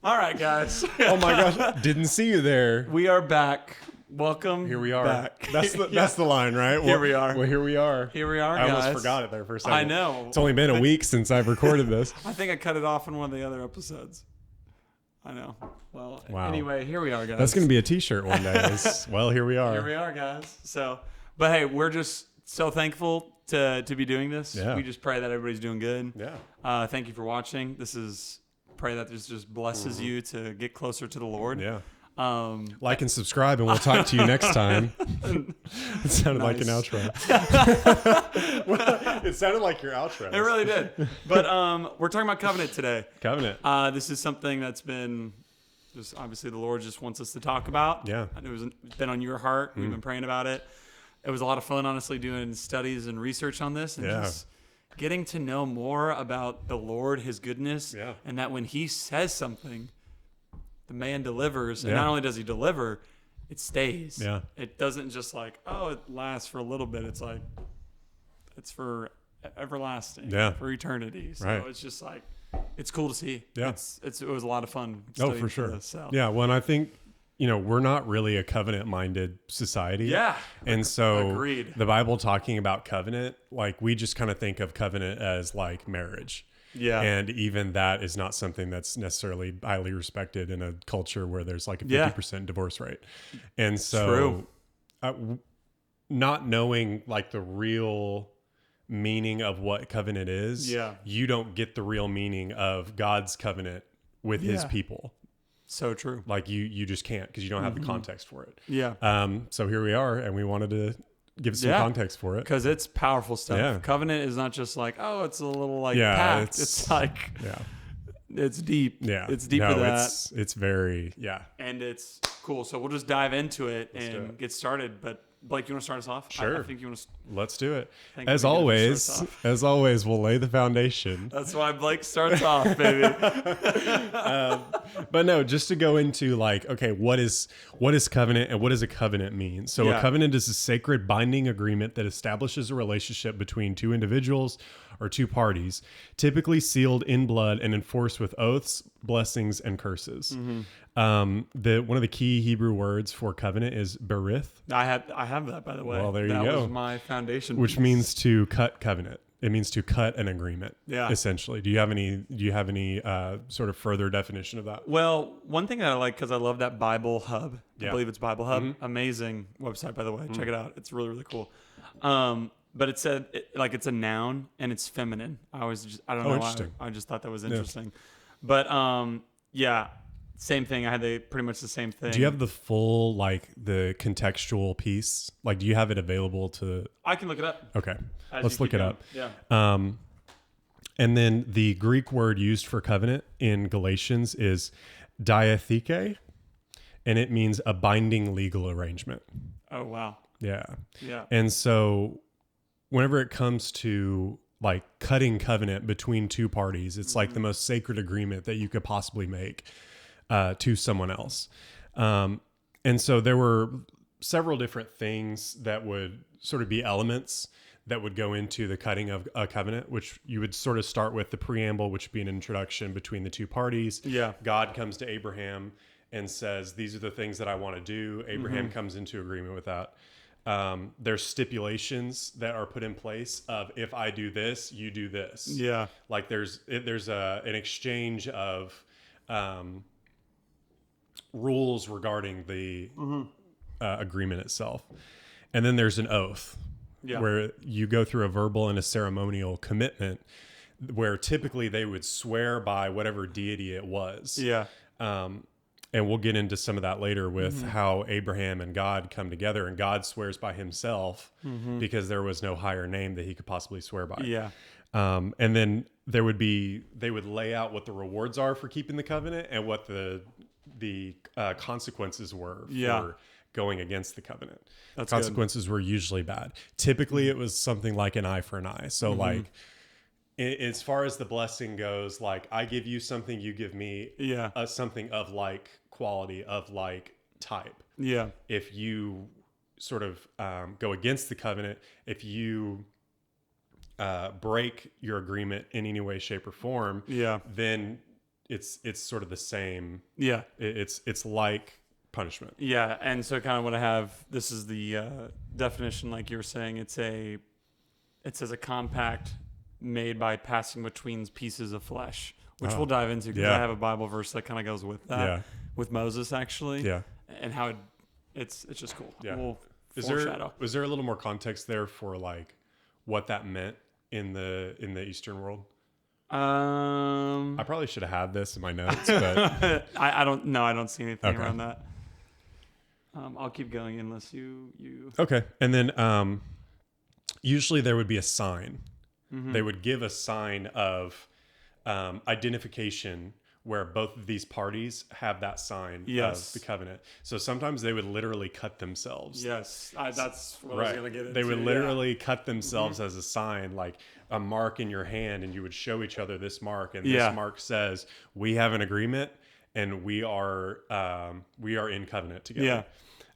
All right, guys. Oh my gosh, didn't see you there. We are back. Welcome. Here we are. Back. That's the line, right? Here we are. Well, here we are. Here we are, I guys. almost forgot it there for a second. I know. It's only been a week since I've recorded this. I think I cut it off in one of the other episodes. I know. Well, Wow. Anyway, here we are, guys. That's going to be a t-shirt one day. Well, here we are. Here we are, guys. So, but hey, we're just so thankful to be doing this. Yeah. We just pray that everybody's doing good. Yeah. Thank you for watching. Pray that this just blesses you to get closer to the Lord. Yeah. Like and subscribe, and we'll talk to you next time. It sounded like an outro. It sounded like your outro. It really did. But we're talking about covenant today. Covenant. This is something that's been just obviously the Lord just wants us to talk about. Yeah. It's been on your heart. We've been praying about it. It was a lot of fun, honestly, doing studies and research on this and just getting to know more about the Lord, His goodness, and that when He says something, the man delivers. And not only does He deliver, it stays. Yeah. It doesn't just it lasts for a little bit. It's like, it's for everlasting, for eternity. So it's just it's cool to see. Yeah. It was a lot of fun. Oh, for sure. This, so. Yeah. Well, and I think, we're not really a covenant-minded society. Yeah. And so Agreed. The Bible talking about covenant, we just kind of think of covenant as marriage. Yeah. And even that is not something that's necessarily highly respected in a culture where there's a 50% divorce rate. And so not knowing the real meaning of what covenant is, you don't get the real meaning of God's covenant with His people. So true. You just can't because you don't have the context for it. Yeah. So here we are, and we wanted to give some context for it because it's powerful stuff. Yeah. Covenant is not just it's a little pact. It's it's deep. Yeah. It's deeper than that. It's very and it's cool. So we'll just dive into it and get started. But Blake, you want to start us off? Sure. I think you want to. Let's do it. As always, we'll lay the foundation. That's why Blake starts off, baby. But no, just to go into what is covenant and what does a covenant mean? So a covenant is a sacred binding agreement that establishes a relationship between two individuals or two parties, typically sealed in blood and enforced with oaths, blessings, and curses. One of the key Hebrew words for covenant is berith. I have that, by the way. Well, there you go. That was my foundation. Which means to cut covenant. It means to cut an agreement. Yeah. Essentially. Do you have any sort of further definition of that? Well, one thing that I like because I love that Bible Hub. I believe it's Bible Hub. Amazing website, by the way. Check it out. It's really, really cool. But it said it's a noun and it's feminine. I don't know why. I just thought that was interesting. Yeah. But same thing. I had pretty much the same thing. Do you have the full the contextual piece? Do you have it available to? I can look it up. Okay, let's look it up. Yeah. And then the Greek word used for covenant in Galatians is diatheke, and it means a binding legal arrangement. Oh wow. Yeah. Yeah. And so, whenever it comes to cutting covenant between two parties, it's the most sacred agreement that you could possibly make. To someone else. And so there were several different things that would sort of be elements that would go into the cutting of a covenant, which you would sort of start with the preamble, which would be an introduction between the two parties. Yeah. God comes to Abraham and says, these are the things that I want to do. Abraham comes into agreement with that. There's stipulations that are put in place of if I do this, you do this. Yeah. There's an exchange of rules regarding the agreement itself. And then there's an oath where you go through a verbal and a ceremonial commitment where typically they would swear by whatever deity it was. Yeah. And we'll get into some of that later with how Abraham and God come together, and God swears by himself because there was no higher name that he could possibly swear by. Yeah. And then they would lay out what the rewards are for keeping the covenant and what the consequences were for going against the covenant. Consequences were usually bad. Typically, it was something like an eye for an eye. So as far as the blessing goes, I give you something, you give me something of quality, of type. Yeah. If you sort of go against the covenant, if you break your agreement in any way, shape, or form, then it's sort of the same. Yeah. It's like punishment. Yeah. And so kind of what I have, this is the definition, like you were saying, it says a compact made by passing between pieces of flesh, which we'll dive into because I have a Bible verse that kind of goes with that, with Moses actually, and how it's just cool. Yeah. We'll foreshadow. Was there a little more context there for like what that meant in the Eastern world? I probably should have had this in my notes, but I don't see anything around that. I'll keep going unless you. Okay, and then usually there would be a sign. Mm-hmm. They would give a sign of identification where both of these parties have that sign of the covenant. So sometimes they would literally cut themselves. Yes, that's what I was going to get into. They would literally cut themselves as a sign, like a mark in your hand, and you would show each other this mark, and this mark says, we have an agreement, and we are in covenant together.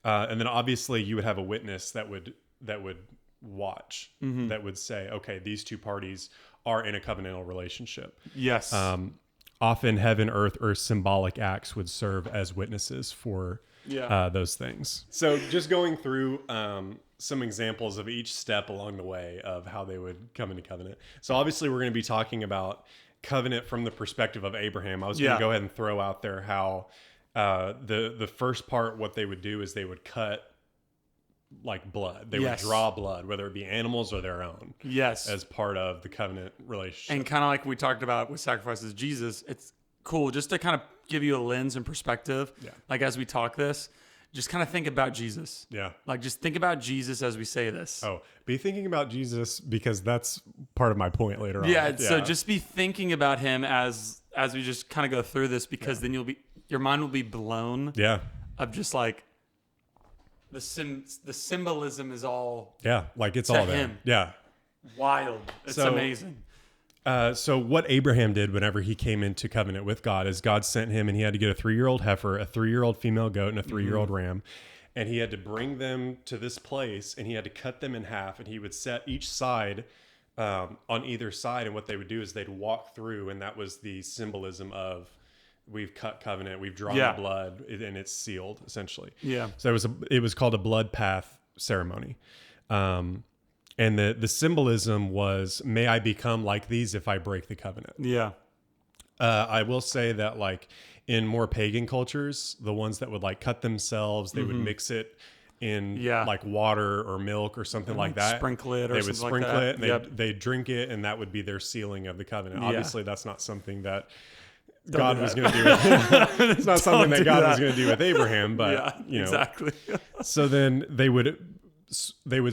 Yeah. And then obviously you would have a witness that would watch, that would say, okay, these two parties are in a covenantal relationship. Yes. Often heaven, earth, or symbolic acts would serve as witnesses for those things. So just going through some examples of each step along the way of how they would come into covenant. So obviously we're going to be talking about covenant from the perspective of Abraham. I was going to go ahead and throw out there how the first part, what they would do is they would cut like blood. They would draw blood, whether it be animals or their own. Yes. As part of the covenant relationship. And kind of like we talked about with sacrifices Jesus, it's cool just to kind of give you a lens and perspective. Yeah. Like as we talk this, just kind of think about Jesus. Yeah. Like just think about Jesus as we say this. Oh, be thinking about Jesus because that's part of my point later on. Yeah. So just be thinking about him as we just kind of go through this because then your mind will be blown. Yeah. Of just like, the symbolism is all like it's all there. Him. Yeah, wild. It's amazing. So what Abraham did whenever he came into covenant with God is God sent him, and he had to get a 3-year-old heifer, a 3-year-old female goat, and a 3-year-old ram, and he had to bring them to this place, and he had to cut them in half, and he would set each side on either side, and what they would do is they'd walk through, and that was the symbolism of, we've cut covenant, we've drawn the blood, and it's sealed essentially. Yeah. So it was called a blood path ceremony. And the symbolism was, may I become like these if I break the covenant. Yeah. I will say that like in more pagan cultures, the ones that would like cut themselves, they would mix it in like water or milk or something like that. Sprinkle it or something like that. They would sprinkle it and they'd drink it, and that would be their sealing of the covenant. Obviously that's not something that God was going to do. It's not something that God was going to do with Abraham, but you know. Exactly. So then they would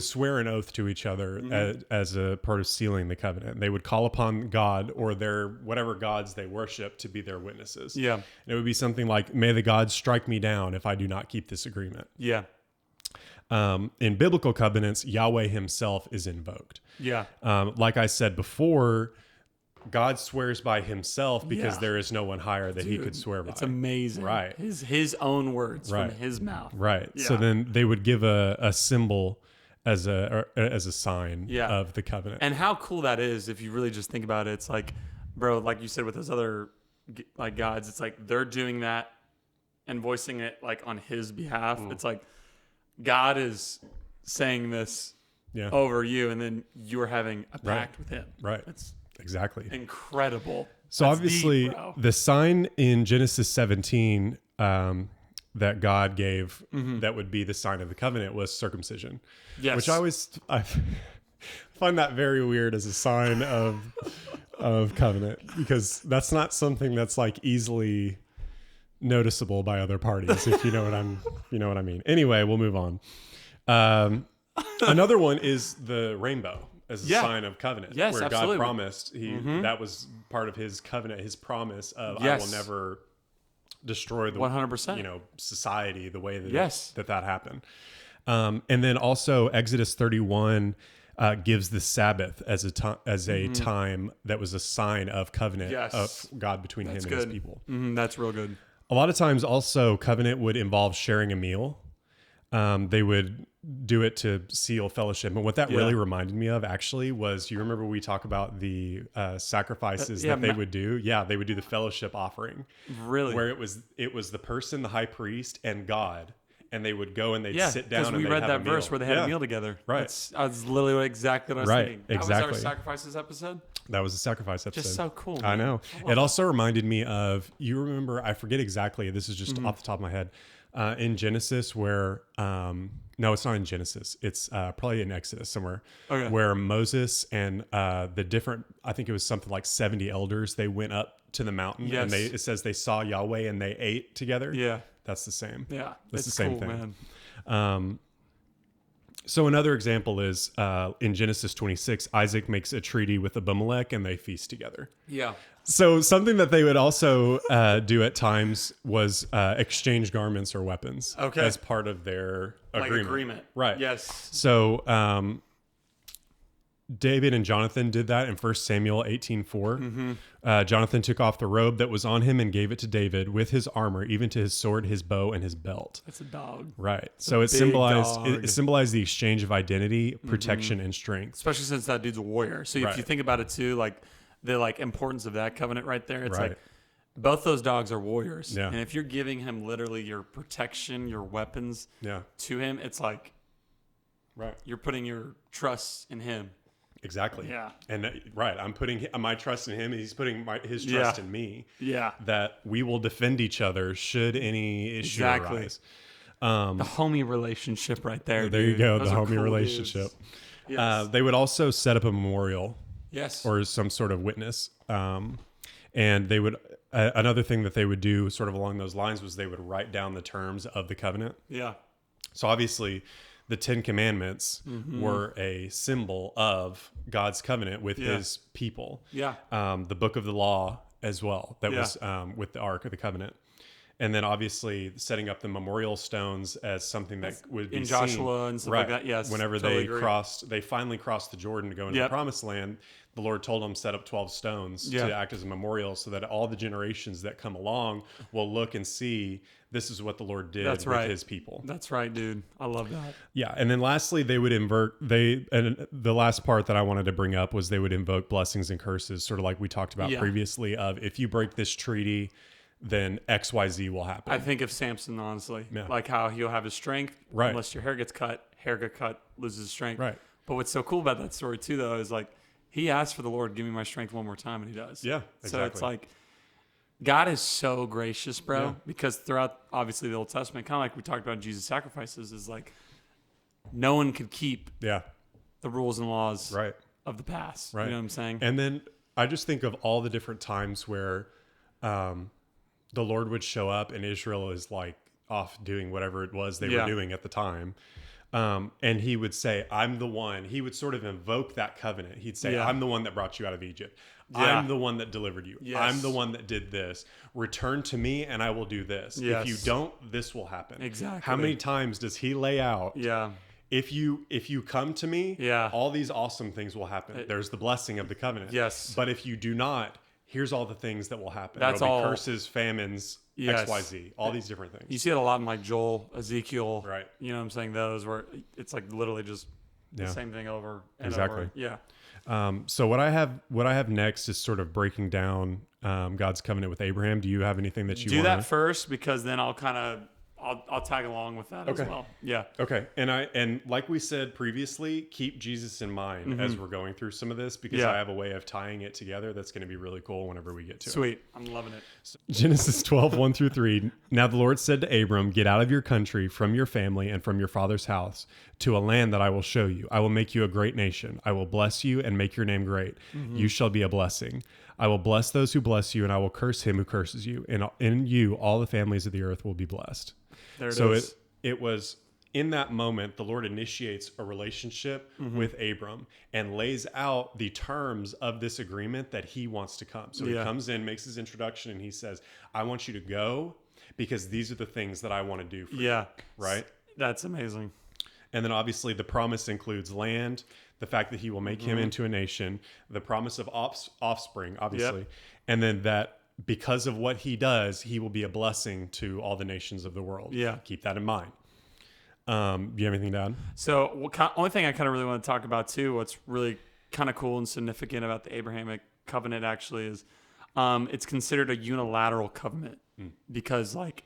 swear an oath to each other as a part of sealing the covenant. They would call upon God or their whatever gods they worship to be their witnesses. Yeah. And it would be something like, may the gods strike me down if I do not keep this agreement. Yeah. In biblical covenants, Yahweh himself is invoked. Yeah. Like I said before, God swears by himself because there is no one higher that he could swear by. It's amazing. Right. His own words from his mouth. Right. Yeah. So then they would give a symbol as a sign of the covenant. And how cool that is if you really just think about it. It's like, bro, like you said with those other like gods, it's like they're doing that and voicing it like on his behalf. It's like God is saying this over you, and then you're having a pact with him. Right. It's exactly incredible. So that's obviously deep, the sign in Genesis 17 that God gave that would be the sign of the covenant was circumcision. Yes. Which I find that very weird as a sign of covenant, because that's not something that's like easily noticeable by other parties, if you know what I mean. Anyway, we'll move on. Another one is the rainbow as a sign of covenant, where absolutely. God promised that was part of his covenant, his promise of I will never destroy the 100% society the way that that happened. And then also Exodus 31 gives the Sabbath as a time that was a sign of covenant of God between him and his people. That's real good. A lot of times also covenant would involve sharing a meal. They would do it to seal fellowship. And what that really reminded me of actually was, you remember we talk about the sacrifices that they would do? Yeah, they would do the fellowship offering. Really? Where it was the person, the high priest, and God. And they would go and they'd sit down and we they'd read have that a meal. verse where they had a meal together. Right. That's literally exactly what I was thinking. That was our sacrifices episode? That was a sacrifice episode. Just so cool, man. I know. It also reminded me of, you remember, I forget exactly, this is just off the top of my head, in Genesis where, no, it's not in Genesis. It's probably in Exodus somewhere, where Moses and the different, I think it was something like 70 elders, they went up to the mountain and it says they saw Yahweh and they ate together. Yeah. That's the same. Yeah. That's the same thing. Man. So another example is in Genesis 26, Isaac makes a treaty with Abimelech and they feast together. Yeah. So something that they would also do at times was exchange garments or weapons as part of their agreement. Right. Yes. So David and Jonathan did that in 1 Samuel 18:4. Jonathan took off the robe that was on him and gave it to David with his armor, even to his sword, his bow, and his belt. That's a dog. Right. So it symbolized the exchange of identity, protection, and strength. Especially since that dude's a warrior. So if you think about it too, like the importance of that covenant right there, it's like both those dogs are warriors. Yeah. And if you're giving him literally your protection, your weapons to him, it's like you're putting your trust in him. Exactly. Yeah. And I'm putting my trust in him, and he's putting his trust in me. Yeah. That we will defend each other should any issue arise. The homie relationship right there. There you go. Those the homie relationship. Yes. They would also set up a memorial. Yes. Or some sort of witness. And they would, another thing that they would do sort of along those lines was they would write down the terms of the covenant. Yeah. So obviously, the 10 Commandments were a symbol of God's covenant with his people. Yeah. The book of the law as well, that was with the Ark of the Covenant. And then obviously setting up the memorial stones as something that would be in Joshua and stuff like that. Yes. Whenever they finally crossed the Jordan to go into the promised land, the Lord told them set up 12 stones to act as a memorial so that all the generations that come along will look and see this is what the Lord did with his people. That's right, dude. I love that. Yeah. And then lastly, they would and the last part that I wanted to bring up was they would invoke blessings and curses, sort of like we talked about previously of if you break this treaty, then XYZ will happen. I think of Samson, honestly, like how he'll have his strength unless your hair gets cut, loses his strength. Right. But what's so cool about that story too, though, is like he asked for the Lord, give me my strength one more time, and he does. Yeah, exactly. So it's like God is so gracious, bro, because throughout, obviously, the Old Testament, kind of like we talked about Jesus' sacrifices, is like no one could keep the rules and laws of the past. Right. You know what I'm saying? And then I just think of all the different times where the Lord would show up and Israel is like off doing whatever it was they were doing at the time. And he would say, I'm the one. He would sort of invoke that covenant. He'd say, I'm the one that brought you out of Egypt. I'm the one that delivered you. Yes. I'm the one that did this. Return to me and I will do this. Yes. If you don't, this will happen. Exactly. How many times does he lay out? Yeah. If you come to me, all these awesome things will happen. There's the blessing of the covenant. Yes. But if you do not, here's all the things that will happen. That's all. Curses, famines, XYZ, all these different things. You see it a lot in like Joel, Ezekiel. Right. You know what I'm saying? Those where it's like literally just the same thing over and over. Yeah. So what I have next is sort of breaking down God's covenant with Abraham. Do you have anything that you do that first? Because then I'll tag along with that as well. Yeah. Okay. And like we said previously, keep Jesus in mind as we're going through some of this, because I have a way of tying it together that's going to be really cool whenever we get to it. Sweet. I'm loving it. So, Genesis 12:1-3. Now the Lord said to Abram, get out of your country, from your family, and from your father's house, to a land that I will show you. I will make you a great nation. I will bless you and make your name great. You shall be a blessing. I will bless those who bless you, and I will curse him who curses you. And in you, all the families of the earth will be blessed. It was in that moment, the Lord initiates a relationship with Abram and lays out the terms of this agreement that he wants to come. So he comes in, makes his introduction, and he says, I want you to go because these are the things that I want to do for you. Right? That's amazing. And then obviously the promise includes land, the fact that he will make him into a nation, the promise of offspring, obviously, and then that because of what he does, he will be a blessing to all the nations of the world. Yeah. Keep that in mind. Do you have anything to add? So only thing I kind of really want to talk about too, what's really kind of cool and significant about the Abrahamic covenant actually is it's considered a unilateral covenant because like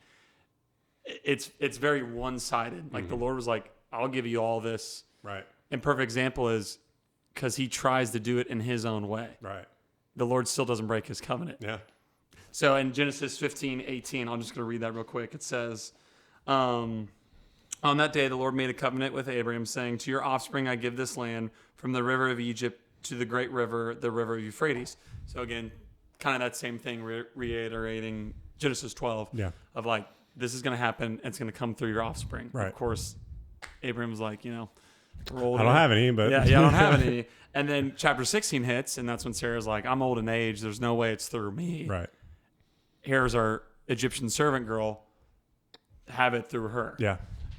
it's very one-sided. Like the Lord was like, I'll give you all this. Right. And perfect example is because he tries to do it in his own way. Right. The Lord still doesn't break his covenant. Yeah. So in Genesis 15:18, I'm just going to read that real quick. It says, on that day, the Lord made a covenant with Abraham, saying, to your offspring, I give this land from the river of Egypt to the great river, the river of Euphrates. So again, kind of that same thing, reiterating Genesis 12 of like, this is going to happen. And it's going to come through your offspring. Right. Of course, Abraham's like, I don't have any, but yeah, I don't have any. And then chapter 16 hits, and that's when Sarah's like, I'm old in age. There's no way it's through me. Right. Here's our Egyptian servant girl. Have it through her. Yeah.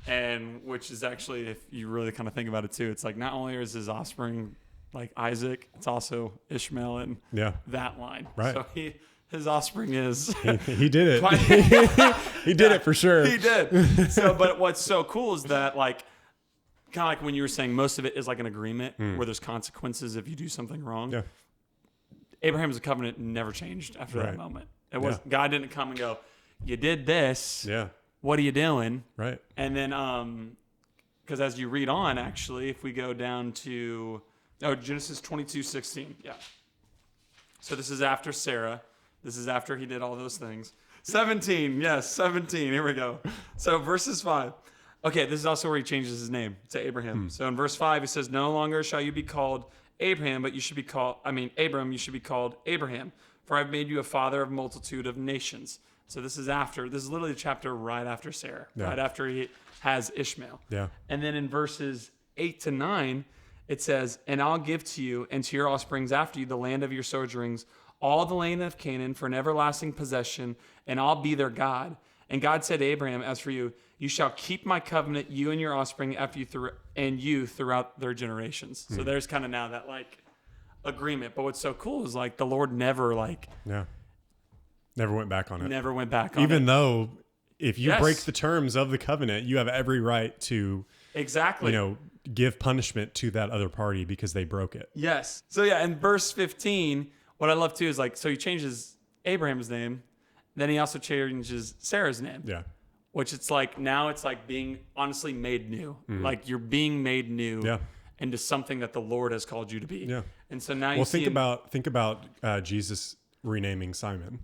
And which is actually, if you really kind of think about it too, it's like not only is his offspring like Isaac, it's also Ishmael and that line. Right. So his offspring is he did it. He did it for sure. He did. So, but what's so cool is that like, kind of like when you were saying, most of it is like an agreement where there's consequences if you do something wrong. Yeah. Abraham's covenant never changed after that moment. It was God didn't come and go, you did this. Yeah. What are you doing? Right. And then, because as you read on, actually, if we go down to Genesis 22:16. Yeah. So this is after Sarah. This is after he did all those things. 17. Yes, 17. Here we go. So verses 5. Okay, this is also where he changes his name to Abraham. So in verse 5, he says, no longer shall you be called Abraham, but you should be called, Abram, you should be called Abraham, for I've made you a father of a multitude of nations. So this is literally the chapter right after Sarah, right after he has Ishmael. Yeah. And then in verses 8 to 9, it says, and I'll give to you and to your offsprings after you the land of your sojournings, all the land of Canaan for an everlasting possession, and I'll be their God. And God said to Abraham, as for you, you shall keep my covenant, you and your offspring after you throughout their generations. So there's kind of now that like agreement. But what's so cool is like the Lord never went back on it. Never went back on it. Even though if you break the terms of the covenant, you have every right to give punishment to that other party because they broke it. Yes. So yeah, in verse 15, what I love too is like, so he changes Abraham's name, then he also changes Sarah's name. Yeah. Which it's like, now it's like being honestly made new. Like you're being made new into something that the Lord has called you to be. Yeah. And so now think about Jesus renaming Simon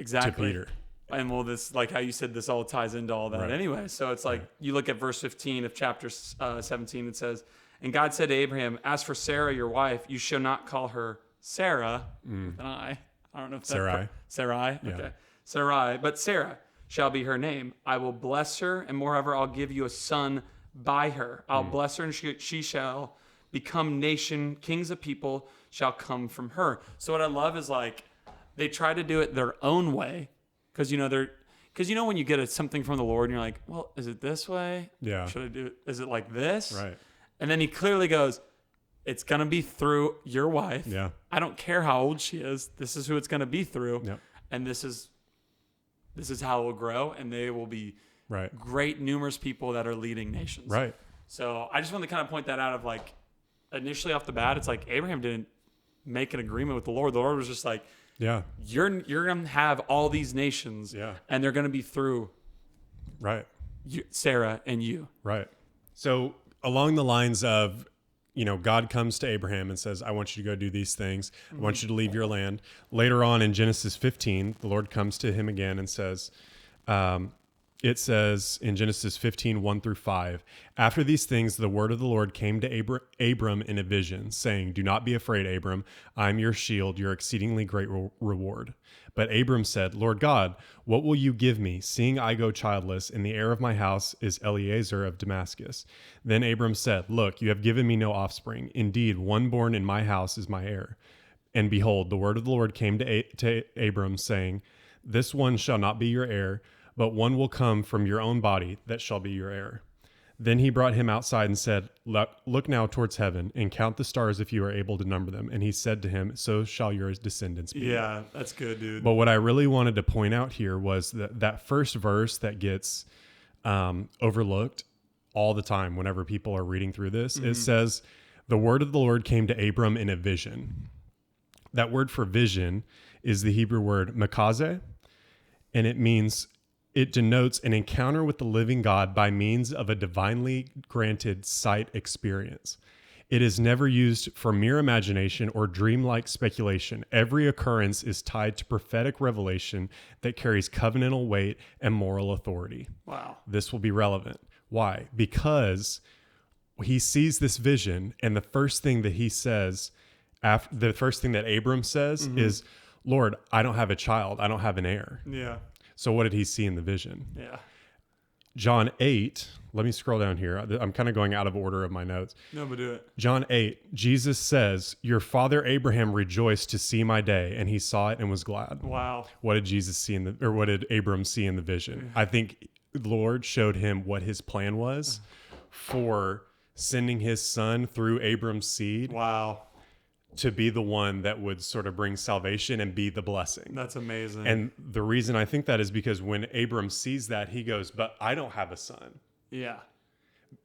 to Peter. And this, like how you said, this all ties into all that anyway. So it's like, you look at verse 15 of chapter 17, it says, and God said to Abraham, as for Sarah, your wife, you shall not call her Sarah. With an I don't know if that's Sarai. Yeah. Okay. Sarai, but Sarah shall be her name. I will bless her, and moreover, I'll give you a son by her. I'll bless her, and she shall become nation. Kings of people shall come from her. So what I love is like, they try to do it their own way. Because when you get something from the Lord and you're like, well, is it this way? Yeah. Should I do it? Is it like this? Right. And then he clearly goes, it's going to be through your wife. Yeah. I don't care how old she is. This is who it's going to be through. Yep. And this is how it will grow. And they will be great, numerous people that are leading nations. Right. So I just want to kind of point that out of like, initially off the bat, it's like Abraham didn't make an agreement with the Lord. The Lord was just like, yeah, you're going to have all these nations, and they're going to be through Sarah and you. Right. So along the lines of, God comes to Abraham and says, I want you to go do these things. I want you to leave your land. Later on in Genesis 15, the Lord comes to him again and says, it says in Genesis 15, 1-5, after these things, the word of the Lord came to Abram in a vision, saying, do not be afraid, Abram. I'm your shield, your exceedingly great reward. But Abram said, Lord God, what will you give me, seeing I go childless, and the heir of my house is Eliezer of Damascus? Then Abram said, look, you have given me no offspring. Indeed, one born in my house is my heir. And behold, the word of the Lord came to Abram, saying, this one shall not be your heir, but one will come from your own body that shall be your heir. Then he brought him outside and said, look now towards heaven and count the stars if you are able to number them. And he said to him, so shall your descendants be. Yeah, that's good, dude. But what I really wanted to point out here was that first verse that gets overlooked all the time whenever people are reading through this. It says, the word of the Lord came to Abram in a vision. That word for vision is the Hebrew word makaze, and it denotes an encounter with the living God by means of a divinely granted sight experience. It is never used for mere imagination or dreamlike speculation. Every occurrence is tied to prophetic revelation that carries covenantal weight and moral authority. Wow. This will be relevant. Why? Because he sees this vision, and the first thing that he says, the first thing that Abram says is, Lord, I don't have a child. I don't have an heir. Yeah. So what did he see in the vision? Yeah. John 8, let me scroll down here. I'm kind of going out of order of my notes. No, but do it. John 8, Jesus says, your father Abraham rejoiced to see my day, and he saw it and was glad. Wow. What did Jesus see what did Abram see in the vision? I think the Lord showed him what his plan was for sending his son through Abram's seed. Wow. To be the one that would sort of bring salvation and be the blessing. That's amazing. And the reason I think that is because when Abram sees that, he goes, but I don't have a son. Yeah.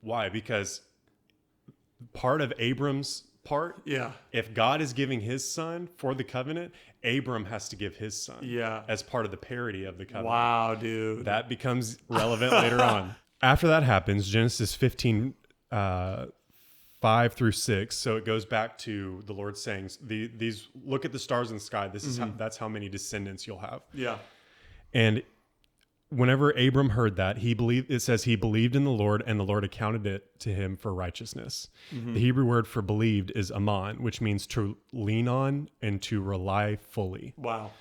Why? Because part of Abram's part, if God is giving his son for the covenant, Abram has to give his son as part of the parity of the covenant. Wow, dude. That becomes relevant later on. After that happens, Genesis 15, 5 through 6. So it goes back to the Lord saying, "These look at the stars in the sky. This is that's how many descendants you'll have." Yeah. And whenever Abram heard that, it says he believed in the Lord, and the Lord accounted it to him for righteousness. The Hebrew word for believed is aman, which means to lean on and to rely fully. Wow.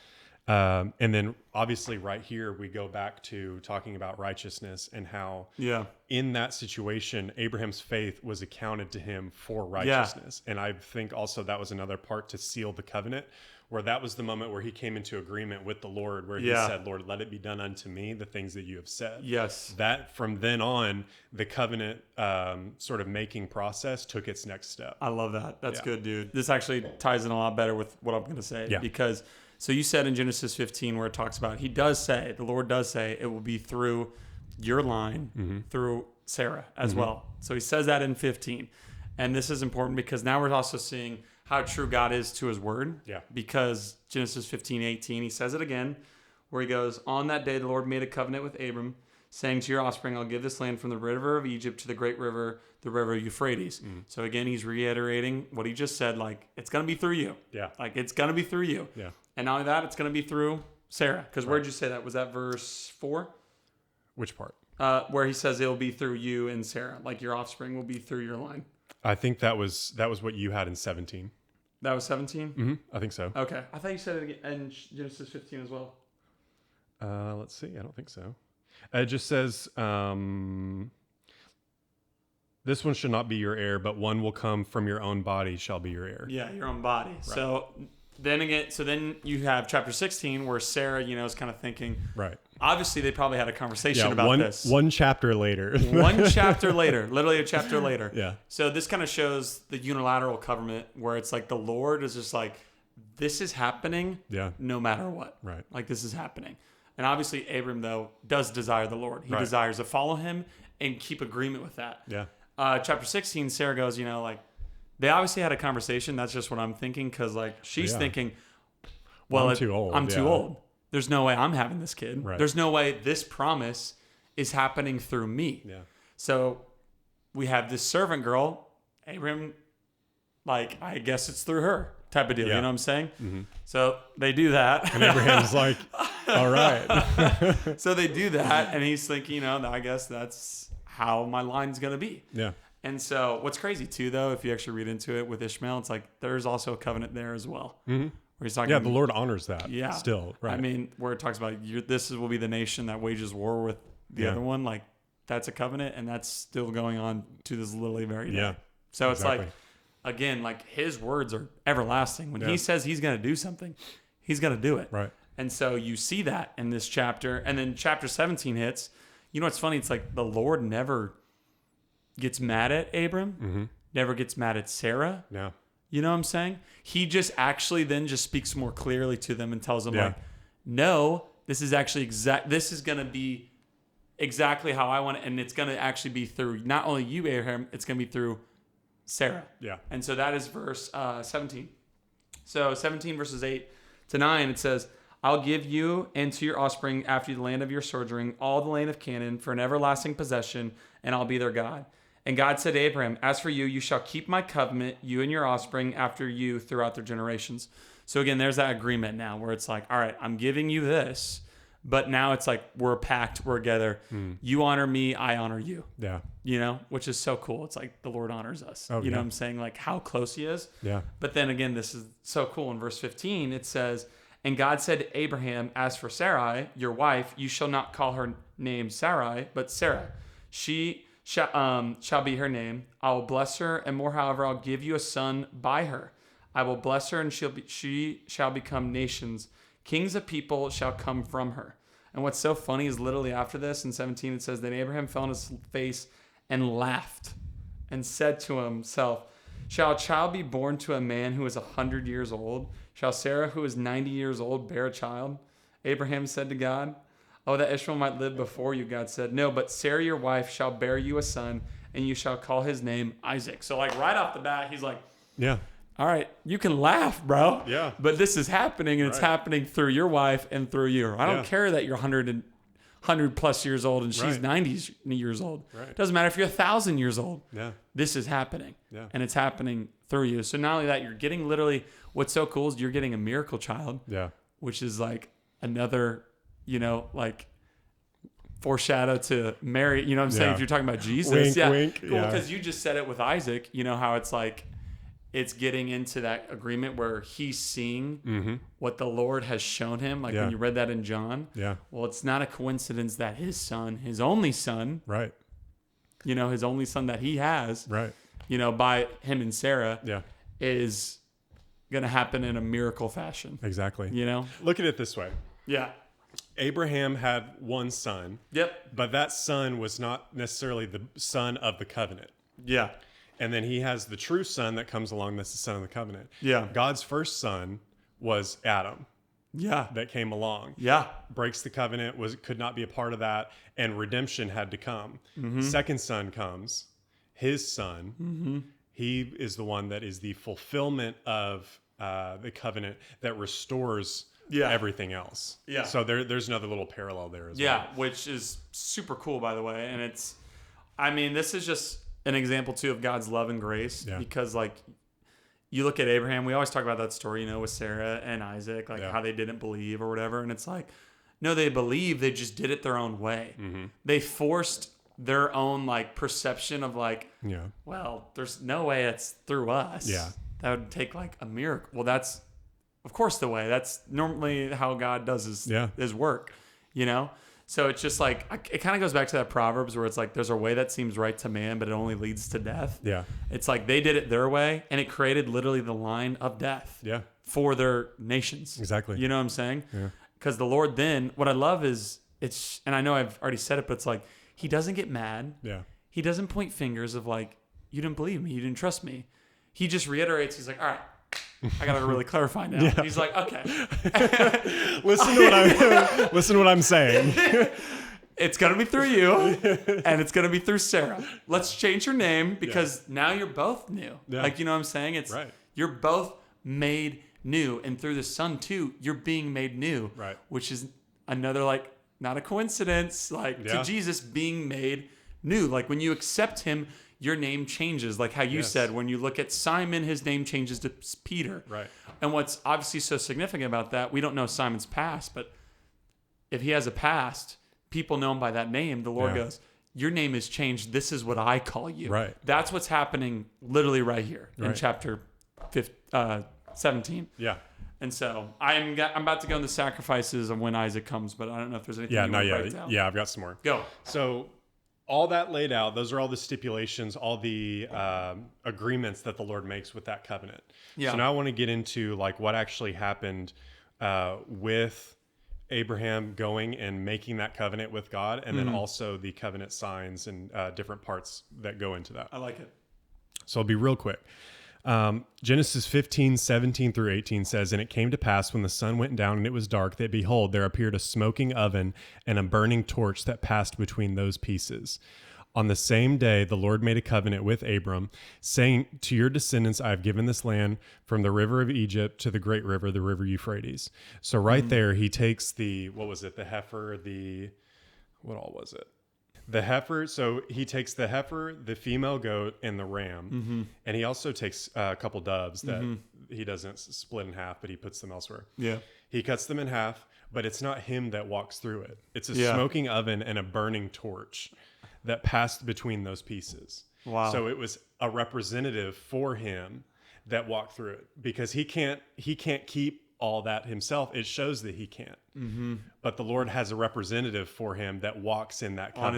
And then obviously right here, we go back to talking about righteousness and how in that situation, Abraham's faith was accounted to him for righteousness. And I think also that was another part to seal the covenant, where that was the moment where he came into agreement with the Lord, where he said, Lord, let it be done unto me, the things that you have said. Yes. That from then on, the covenant sort of making process took its next step. I love that. That's good, dude. This actually ties in a lot better with what I'm going to say. Because... So you said in Genesis 15 where it talks about, the Lord does say it will be through your line, through Sarah as well. So he says that in 15. And this is important because now we're also seeing how true God is to his word. Yeah. Because Genesis 15:18, he says it again, where he goes, on that day the Lord made a covenant with Abram, saying to your offspring, I'll give this land from the river of Egypt to the great river, the river Euphrates. So again, he's reiterating what he just said, like, it's going to be through you. Yeah. Like, it's going to be through you. Yeah. And not only that, it's going to be through Sarah. Because where'd you say that? Was that verse 4? Which part? Where he says it'll be through you and Sarah. Like, your offspring will be through your line. I think that was what you had in 17. That was 17? Mm-hmm. I think so. Okay. I thought you said it in Genesis 15 as well. Let's see. I don't think so. It just says, this one should not be your heir, but one will come from your own body shall be your heir. Yeah, your own body. Right. So then you have chapter 16 where Sarah, is kind of thinking, right. Obviously, they probably had a conversation about this. One chapter later. One chapter later. Literally a chapter later. Yeah. So this kind of shows the unilateral covenant where it's like the Lord is just like, this is happening no matter what. Right. Like, this is happening. And obviously, Abram, though, does desire the Lord. He desires to follow him and keep agreement with that. Yeah. Chapter 16, Sarah goes, they obviously had a conversation. That's just what I'm thinking. Because, she's thinking, well, I'm too old. I'm too old. There's no way I'm having this kid. Right. There's no way this promise is happening through me. Yeah. So we have this servant girl, Abram, I guess it's through her type of deal. You know what I'm saying? Mm-hmm. So they do that. And Abraham's like, all right. So they do that. And he's thinking, I guess that's how my line's going to be. Yeah. And so what's crazy too, though, if you actually read into it with Ishmael, it's like there's also a covenant there as well. Mm-hmm. Where he's talking, the Lord honors that. Yeah. Still, right. I mean, where it talks about will be the nation that wages war with the other one. Like, that's a covenant, and that's still going on to this literally very day. Yeah. So it's like, again, his words are everlasting. When he says he's going to do something, he's going to do it. Right. And so you see that in this chapter. And then chapter 17 hits. You know what's funny? It's like the Lord never gets mad at Abram, never gets mad at Sarah. Yeah. You know what I'm saying? He just actually then just speaks more clearly to them and tells them, no, this is actually this is going to be exactly how I want it. And it's going to actually be through not only you, Abraham, it's going to be through Sarah. Yeah. And so that is verse 17. So 17 verses 8 to 9, it says, I'll give you and to your offspring after the land of your sojourning, all the land of Canaan for an everlasting possession, and I'll be their God. And God said to Abraham, as for you, you shall keep my covenant, you and your offspring after you throughout their generations. So again, there's that agreement now where it's like, all right, I'm giving you this, but now it's like we're a pact, we're together. You honor me, I honor you. Yeah. You know, which is so cool. It's like the Lord honors us. Oh, you know what I'm saying? Like how close he is. Yeah. But then again, this is so cool. In verse 15, it says, and God said to Abraham, as for Sarai, your wife, you shall not call her name Sarai, but Sarah. She shall be her name. I will bless her, and more, however, I'll give you a son by her. I will bless her, and she shall become nations. Kings of people shall come from her. And what's so funny is literally after this, in 17, it says, then Abraham fell on his face and laughed and said to himself, shall a child be born to a man who is 100 years old? Shall Sarah, who is 90 years old, bear a child? Abraham said to God, oh, that Ishmael might live before you. God said, no, but Sarah, your wife, shall bear you a son, and you shall call his name Isaac. So like right off the bat, he's like, yeah, all right, you can laugh, bro. Yeah. But this is happening, and it's happening through your wife and through you. I don't care that you're 100 plus years old and she's 90 years old. Right. Doesn't matter if you're 1,000 years old. Yeah. This is happening. Yeah. And it's happening through you. So not only that, you're getting literally, what's so cool is you're getting a miracle child. Yeah. Which is like another, you know, like foreshadowed to Mary. You know what I'm saying? If you're talking about Jesus. Wink, wink. Cool. Because you just said it with Isaac, you know, how it's like, it's getting into that agreement where he's seeing what the Lord has shown him. Like when you read that in John. Yeah. Well, it's not a coincidence that his son, his only son, right, you know, his only son that he has, right, you know, by him and Sarah, is going to happen in a miracle fashion. Exactly. You know? Look at it this way. Yeah. Abraham had one son. Yep. But that son was not necessarily the son of the covenant. Yeah. And then he has the true son that comes along that's the son of the covenant. Yeah. God's first son was Adam. Yeah. That came along. Yeah. Breaks the covenant, could not be a part of that, and redemption had to come. Second son comes, his son. He is the one that is the fulfillment of the covenant that restores everything else. Yeah. So there's another little parallel there as well. Yeah, which is super cool, by the way. And it's, I mean, this is just an example too of God's love and grace, because like you look at Abraham, we always talk about that story, you know, with Sarah and Isaac, like how they didn't believe or whatever. And it's like, no, they believed, they just did it their own way. They forced their own like perception of like, well, there's no way it's through us. Yeah. That would take like a miracle. Well, that's of course the way. That's normally how God does his work, you know? So it's just like, it kind of goes back to that Proverbs where it's like, there's a way that seems right to man, but it only leads to death. Yeah. It's like they did it their way, and it created literally the line of death for their nations. Exactly. You know what I'm saying? Yeah. Because the Lord then, what I love is, and I know I've already said it, but it's like, he doesn't get mad. Yeah. He doesn't point fingers of like, you didn't believe me, you didn't trust me. He just reiterates, he's like, all right, I gotta really clarify now. Yeah. He's like, okay. listen to what I'm saying. It's gonna be through you, and it's gonna be through Sarah. Let's change your name because now you're both new. Yeah. Like, you know what I'm saying? It's you're both made new, and through the Son too, you're being made new. Right. Which is another like not a coincidence. Like to Jesus being made new. Like when you accept him, your name changes, like how you said, when you look at Simon, his name changes to Peter. Right. And what's obviously so significant about that, we don't know Simon's past, but if he has a past, people know him by that name. The Lord goes, your name is changed. This is what I call you. Right. That's what's happening literally right here in chapter 17. Yeah. And so I'm about to go into sacrifices of when Isaac comes, but I don't know if there's anything you want to write down. Yeah, I've got some more. Go. So all that laid out, those are all the stipulations, all the agreements that the Lord makes with that covenant. Yeah. So now I want to get into like what actually happened with Abraham going and making that covenant with God, and then also the covenant signs and different parts that go into that. I like it. So I'll be real quick. Genesis 15:17-18 says, "And it came to pass when the sun went down and it was dark, that behold, there appeared a smoking oven and a burning torch that passed between those pieces. On the same day, the Lord made a covenant with Abram, saying, to your descendants, I have given this land from the river of Egypt to the great river, the river Euphrates." So right there, he takes the heifer, what all was it? The heifer. So he takes the heifer, the female goat, and the ram. And he also takes a couple doves that he doesn't split in half, but he puts them elsewhere. Yeah. He cuts them in half, but it's not him that walks through it. It's a smoking oven and a burning torch that passed between those pieces. Wow. So it was a representative for him that walked through it, because he can't keep all that himself. It shows that he can't. But the Lord has a representative for him that walks in that covenant.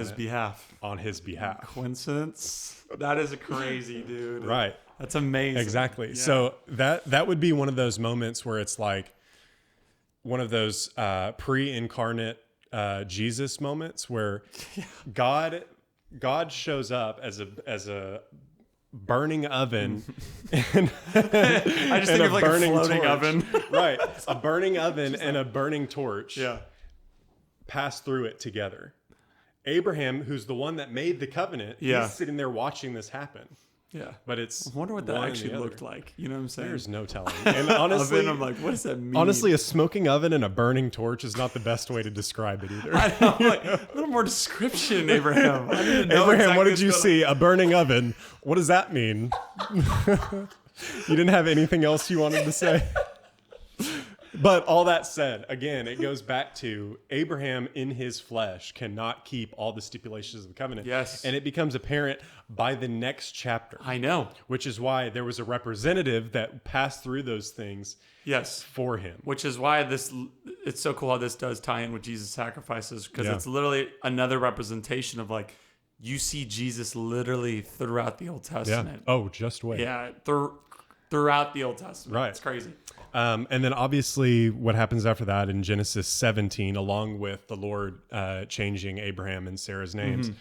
On his behalf. Coincidence? That is crazy, dude. Right. That's amazing. Exactly. Yeah. So that would be one of those moments where it's like one of those pre-incarnate Jesus moments where God shows up as a burning oven and I just think of like a floating torch. oven. Right. A burning oven and a burning torch Yeah. pass through it together. Abraham, who's the one that made the covenant, he's sitting there watching this happen. Yeah. But it's I wonder what that actually looked like. You know what I'm saying? There's no telling. And honestly, oven, I'm like, what does that mean? Honestly, a smoking oven and a burning torch is not the best way to describe it either. I know, like, a little more description, Abraham. I didn't know Abraham, exactly what did you see? A burning oven. What does that mean? You didn't have anything else you wanted to say? But all that said, again, it goes back to Abraham in his flesh cannot keep all the stipulations of the covenant. Yes. And it becomes apparent by the next chapter. I know. Which is why there was a representative that passed through those things for him. Which is why it's so cool how this does tie in with Jesus' sacrifices, because it's literally another representation of like, you see Jesus literally throughout the Old Testament. Yeah. Oh, just wait. Yeah. Throughout the Old Testament. Right. It's crazy. And then obviously what happens after that in Genesis 17, along with the Lord changing Abraham and Sarah's names,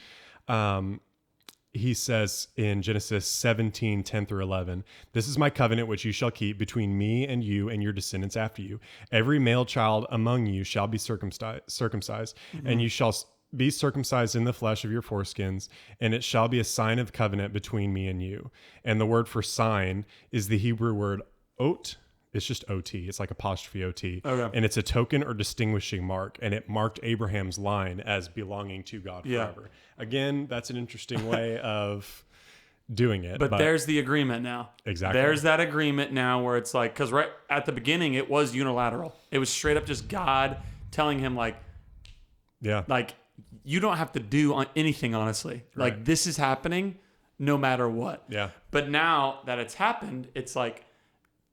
he says in Genesis 17, 10 through 11, "This is my covenant which you shall keep between me and you and your descendants after you. Every male child among you shall be circumcised, and you shall be circumcised in the flesh of your foreskins, and it shall be a sign of covenant between me and you." And the word for sign is the Hebrew word ot. It's just OT. It's like apostrophe OT. Okay. And it's a token or distinguishing mark. And it marked Abraham's line as belonging to God forever. Again, that's an interesting way of doing it. But there's the agreement now. Exactly. There's that agreement now where it's like, because right at the beginning, it was unilateral. It was straight up just God telling him like, you don't have to do anything, honestly. Right. Like, this is happening no matter what. Yeah. But now that it's happened, it's like,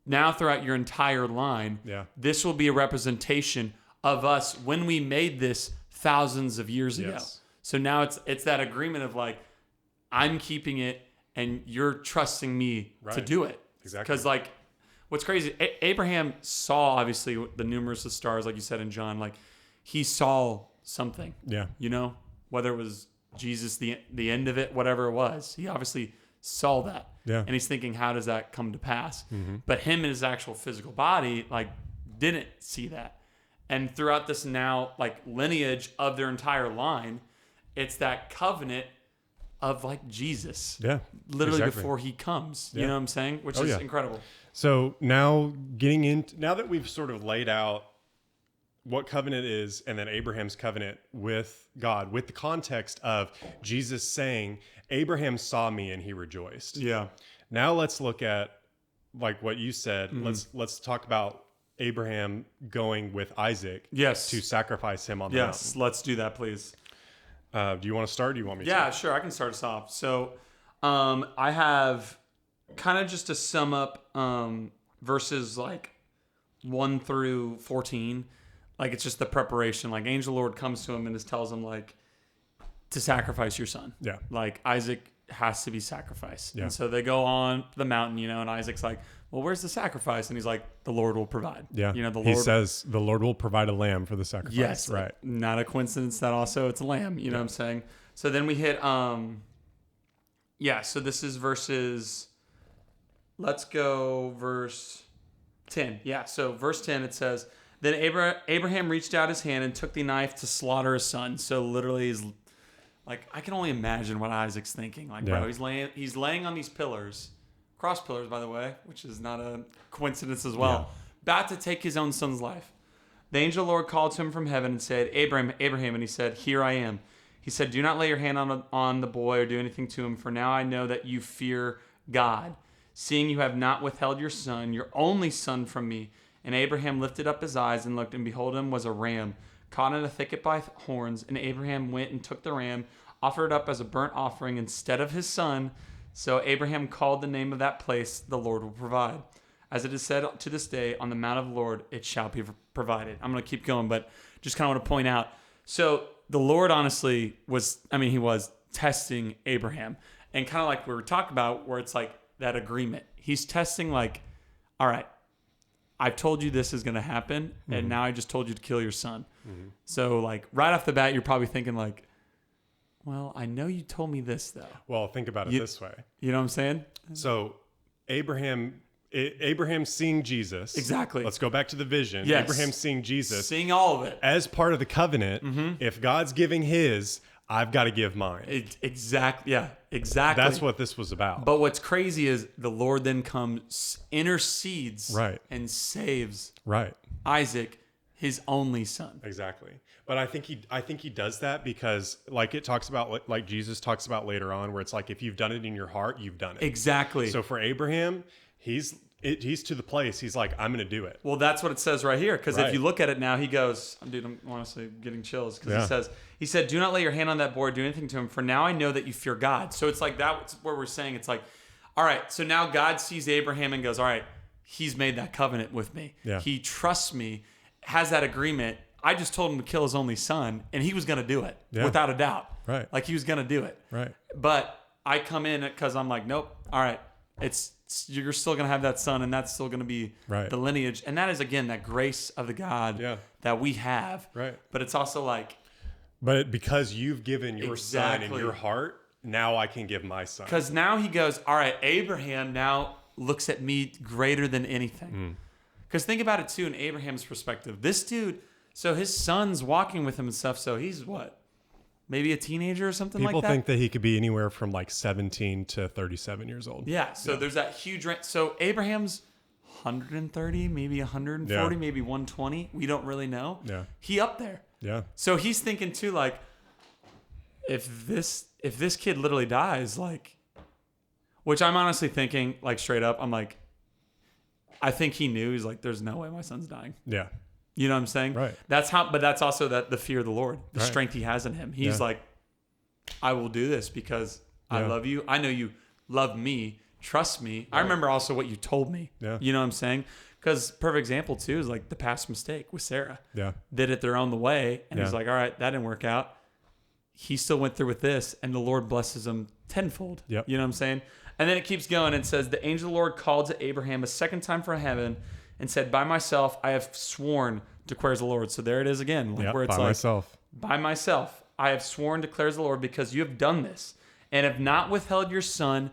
now throughout your entire line, this will be a representation of us when we made this thousands of years ago. So now it's that agreement of like, I'm keeping it and you're trusting me to do it. Exactly. Because like, what's crazy, Abraham saw obviously the numerous of stars, like you said in John, like he saw something. Yeah. You know, whether it was Jesus, the end of it, whatever it was, he obviously saw that. Yeah. And he's thinking, how does that come to pass? But him and his actual physical body, like, didn't see that. And throughout this now, like, lineage of their entire line, it's that covenant of, like, Jesus. Yeah. Literally before he comes. You know what I'm saying? Which is incredible. So now now that we've sort of laid out what covenant is, and then Abraham's covenant with God, with the context of Jesus saying, Abraham saw me and he rejoiced. Yeah. Now let's look at like what you said. Let's talk about Abraham going with Isaac to sacrifice him on the mountain. Yes, let's do that, please. Do you want to start or do you want me to? Yeah, sure. I can start us off. So I have kind of just to sum up verses like 1 through 14. Like, it's just the preparation. Like, angel Lord comes to him and just tells him, like, to sacrifice your son. Yeah. Like, Isaac has to be sacrificed. Yeah. And so they go on the mountain, you know, and Isaac's like, well, where's the sacrifice? And he's like, the Lord will provide. Yeah. You know, the Lord. He says, the Lord will provide a lamb for the sacrifice. Yes. Right. Not a coincidence that also it's a lamb. You know what I'm saying? So then we hit, so this is verses let's go verse 10. Yeah, so verse 10, it says, then Abraham reached out his hand and took the knife to slaughter his son. So literally, he's like, I can only imagine what Isaac's thinking. Like, bro, he's laying on these pillars, cross pillars, by the way, which is not a coincidence as well, about to take his own son's life. The angel of the Lord called to him from heaven and said, Abraham, and he said, here I am. He said, do not lay your hand on the boy or do anything to him, for now I know that you fear God, seeing you have not withheld your son, your only son, from me. And Abraham lifted up his eyes and looked, and behold, him was a ram caught in a thicket by horns. And Abraham went and took the ram, offered it up as a burnt offering instead of his son. So Abraham called the name of that place, the Lord will provide. As it is said to this day, on the mount of the Lord it shall be provided. I'm going to keep going, but just kind of want to point out. So the Lord honestly he was testing Abraham. And kind of like we were talking about, where it's like that agreement. He's testing like, all right, I've told you this is going to happen, and now I just told you to kill your son. Mm-hmm. So, like, right off the bat, you're probably thinking, like, well, I know you told me this, though. Well, think about it this way. You know what I'm saying? So, Abraham seeing Jesus. Exactly. Let's go back to the vision. Yes. Abraham seeing Jesus. Seeing all of it. As part of the covenant, if God's giving his, I've got to give mine. Exactly. Yeah, exactly. That's what this was about. But what's crazy is the Lord then comes, intercedes, and saves Isaac, his only son. Exactly. But I think he does that because, like it talks about, like Jesus talks about later on, where it's like, if you've done it in your heart, you've done it. Exactly. So for Abraham, he's to the place. He's like, I'm going to do it. Well, that's what it says right here. Because if you look at it now, he goes, dude, I'm honestly getting chills. Because he said, do not lay your hand on that boy or do anything to him, for now I know that you fear God. So it's like, that's what we're saying. It's like, all right, so now God sees Abraham and goes, all right, he's made that covenant with me. Yeah. He trusts me, has that agreement. I just told him to kill his only son, and he was going to do it without a doubt. Right. Like, he was going to do it. Right. But I come in because I'm like, nope, all right, you're still going to have that son, and that's still going to be the lineage. And that is, again, that grace of the God that we have. Right. But it's also like... But because you've given your son in your heart, now I can give my son. Because now he goes, all right, Abraham now looks at me greater than anything. Because think about it, too, in Abraham's perspective. This dude, so his son's walking with him and stuff, so he's what? Maybe a teenager or something like that? People think that he could be anywhere from like 17 to 37 years old. Yeah, so there's that huge range. So Abraham's 130, maybe 140, maybe 120. We don't really know. Yeah. He up there. Yeah. So he's thinking too, like, if this kid literally dies, like, which I'm honestly thinking, like, straight up, I'm like, I think he knew. He's like, there's no way my son's dying. Yeah. You know what I'm saying? Right. But that's also the fear of the Lord, the strength he has in him. He's like, I will do this because I love you. I know you love me. Trust me. I remember also what you told me. Yeah. You know what I'm saying? Because perfect example too is like the past mistake with Sarah. Yeah. Did it their own way. And he's like, all right, that didn't work out. He still went through with this, and the Lord blesses him tenfold. Yep. You know what I'm saying? And then it keeps going and says, the angel of the Lord called to Abraham a second time from heaven and said, by myself I have sworn, declares the Lord. So there it is again. Like where it's by myself. By myself I have sworn, declares the Lord, because you have done this and have not withheld your son.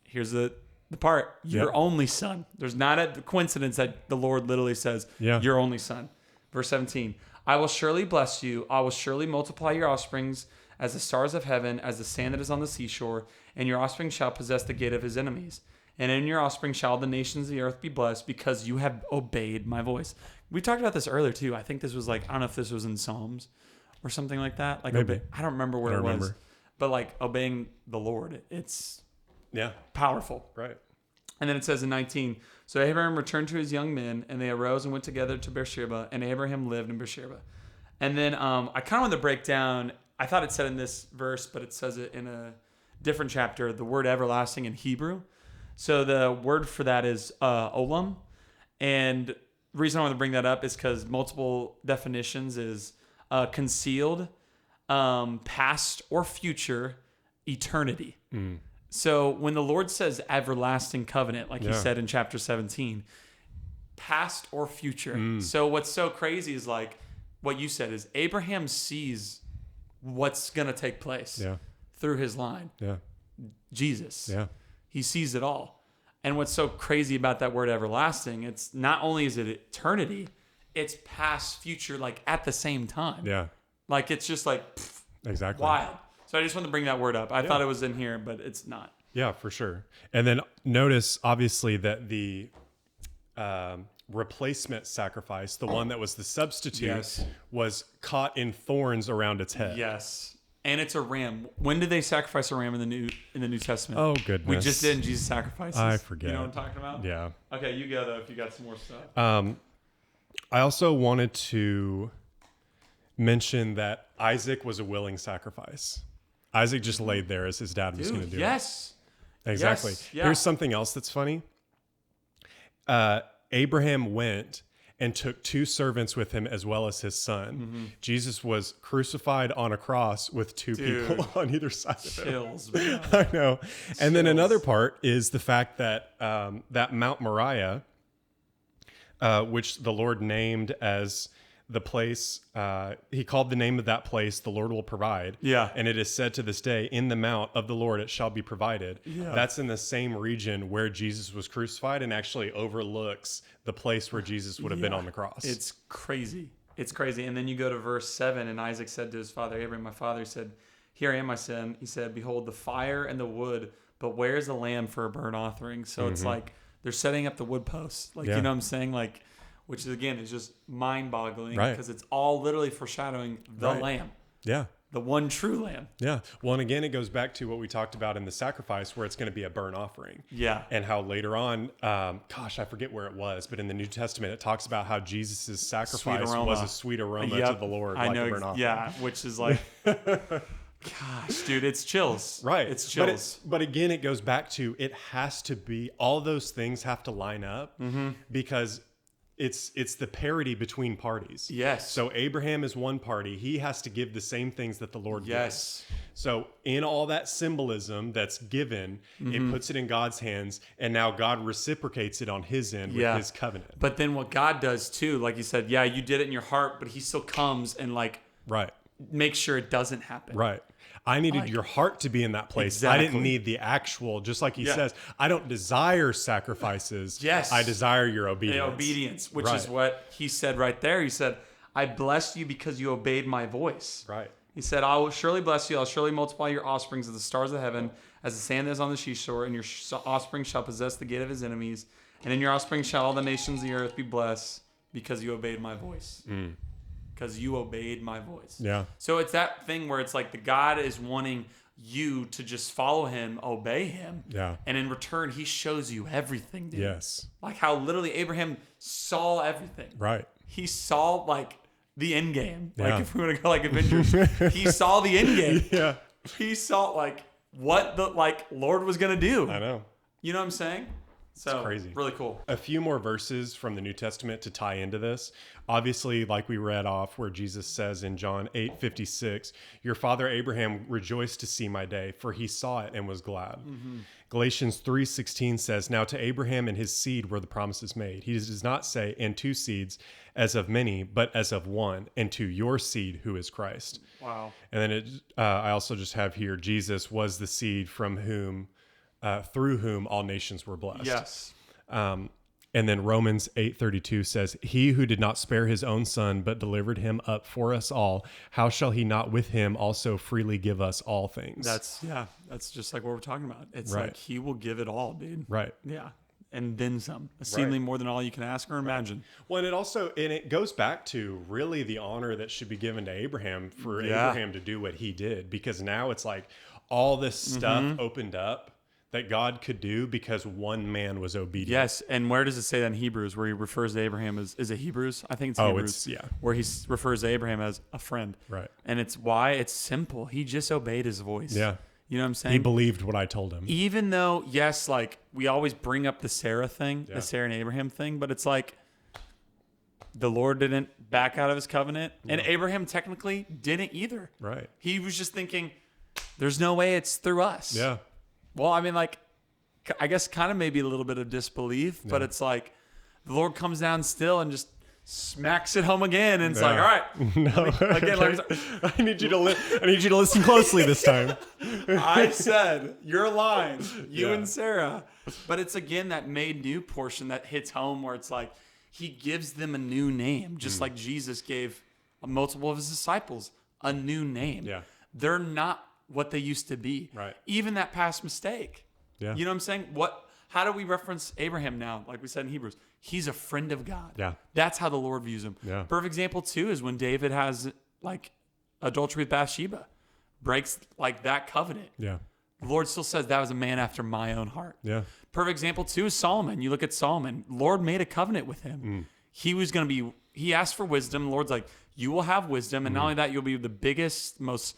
Here's the part, your only son. There's not a coincidence that the Lord literally says, your only son. Verse 17, I will surely bless you. I will surely multiply your offsprings as the stars of heaven, as the sand that is on the seashore, and your offspring shall possess the gate of his enemies. And in your offspring shall the nations of the earth be blessed, because you have obeyed my voice. We talked about this earlier too. I think this was like, I don't know if this was in Psalms or something like that. Like maybe. I don't remember where it was. But like obeying the Lord, it's powerful. Right. And then it says in 19, so Abraham returned to his young men, and they arose and went together to Beersheba, and Abraham lived in Beersheba. And then I kind of want to break down, I thought it said in this verse, but it says it in a different chapter, the word everlasting in Hebrew. So the word for that is olam. And the reason I want to bring that up is because multiple definitions is concealed, past or future, eternity. So when the Lord says everlasting covenant, like he said in chapter 17, past or future. So what's so crazy is like what you said is Abraham sees what's going to take place through his line. Yeah. Jesus. Yeah. He sees it all. And what's so crazy about that word everlasting, it's not only is it eternity, it's past, future, like at the same time. Yeah. Like it's just like exactly wild. So I just wanted to bring that word up. I thought it was in here, but it's not. Yeah, for sure. And then notice obviously that the replacement sacrifice, the one that was the substitute, was caught in thorns around its head. Yes. And it's a ram. When did they sacrifice a ram in the New Testament? Oh, goodness. We just did in Jesus Sacrifices. I forget. You know what I'm talking about? Yeah. Okay, you go, though, if you got some more stuff. I also wanted to mention that Isaac was a willing sacrifice. Isaac just laid there as his dad was going to do it. Yes. Exactly. Yes. Yeah. Here's something else that's funny. Abraham went and took 2 servants with him as well as his son. Mm-hmm. Jesus was crucified on a cross with 2 people on either side of him. Chills, man. I know. And then another part is the fact that that Mount Moriah, which the Lord named as the place, he called the name of that place, the Lord will provide. Yeah. And it is said to this day, in the mount of the Lord it shall be provided. Yeah. That's in the same region where Jesus was crucified and actually overlooks the place where Jesus would have been on the cross. It's crazy. It's crazy. And then you go to verse 7, and Isaac said to his father Abraham, my father, he said, here I am, my son. He said, behold, the fire and the wood, but where is the lamb for a burnt offering? So it's like they're setting up the wood posts. Like, you know what I'm saying? Like, which is, again, is just mind-boggling because it's all literally foreshadowing the lamb. Yeah. The one true lamb. Yeah. Well, and again, it goes back to what we talked about in the sacrifice where it's going to be a burnt offering. Yeah. And how later on, I forget where it was, but in the New Testament, it talks about how Jesus' sacrifice was a sweet aroma to the Lord. I know. A burnt offering. Yeah. Which is like, gosh, dude, it's chills. Right. It's chills. But again, it goes back to, it has to be, all those things have to line up because it's the parity between parties. Yes. So Abraham is one party. He has to give the same things that the Lord gives. So in all that symbolism that's given, it puts it in God's hands, and now God reciprocates it on his end with his covenant. But then what God does too, like you said, you did it in your heart, but he still comes and make sure it doesn't happen. Right. I needed your heart to be in that place. Exactly. I didn't need the actual, just like he says, I don't desire sacrifices. Yes. I desire your obedience. The obedience, which is what he said right there. He said, I blessed you because you obeyed my voice. Right. He said, I will surely bless you. I'll surely multiply your offsprings as the stars of heaven, as the sand that is on the seashore, and your offspring shall possess the gate of his enemies. And in your offspring shall all the nations of the earth be blessed because you obeyed my voice. Because you obeyed my voice. Yeah. So it's that thing where it's like the God is wanting you to just follow him, obey him. Yeah. And in return, he shows you everything, dude. Yes. Like how literally Abraham saw everything. Right. He saw like the end game. Like if we want to go like Avengers, he saw the end game. Yeah. He saw like what the Lord was going to do. I know. You know what I'm saying? So, it's crazy. Really cool. A few more verses from the New Testament to tie into this. Obviously, like we read off where Jesus says in John 8:56, your father Abraham rejoiced to see my day, for he saw it and was glad. Galatians 3:16 says, now to Abraham and his seed were the promises made. He does not say, and 2 seeds as of many, but as of one, and to your seed who is Christ. Wow. And then I also just have here, Jesus was the seed from whom through whom all nations were blessed. Yes. And then Romans 8:32 says, he who did not spare his own son, but delivered him up for us all, how shall he not with him also freely give us all things? That's just like what we're talking about. It's like he will give it all, dude. Right. Yeah. And then some, exceedingly more than all you can ask or imagine. Well, and it goes back to really the honor that should be given to Abraham for Abraham to do what he did, because now it's like all this stuff opened up that God could do because one man was obedient. Yes, and where does it say that in Hebrews, where he refers to Abraham as, is it Hebrews? I think it's Hebrews. Where he refers to Abraham as a friend. Right. And it's simple. He just obeyed his voice. Yeah. You know what I'm saying? He believed what I told him. Even though, yes, like we always bring up the Sarah thing, the Sarah and Abraham thing, but it's like the Lord didn't back out of his covenant, and Abraham technically didn't either. Right. He was just thinking, there's no way it's through us. Yeah. Well, I mean, like, I guess kind of maybe a little bit of disbelief, but it's like the Lord comes down still and just smacks it home again, and it's like, all right, I need you to listen closely this time. I said, you're lying. You Yeah. and Sarah. But it's, again, that made new portion that hits home where it's like, he gives them a new name, just like Jesus gave multiple of his disciples a new name. Yeah. They're not what they used to be. Right. Even that past mistake. Yeah. You know what I'm saying? How do we reference Abraham now? Like we said in Hebrews, he's a friend of God. Yeah. That's how the Lord views him. Yeah. Perfect example too is when David has like adultery with Bathsheba, breaks like that covenant. Yeah. The Lord still says that was a man after my own heart. Yeah. Perfect example too is Solomon. You look at Solomon, Lord made a covenant with him. He asked for wisdom. The Lord's like, you will have wisdom. And not only that, you'll be the biggest, most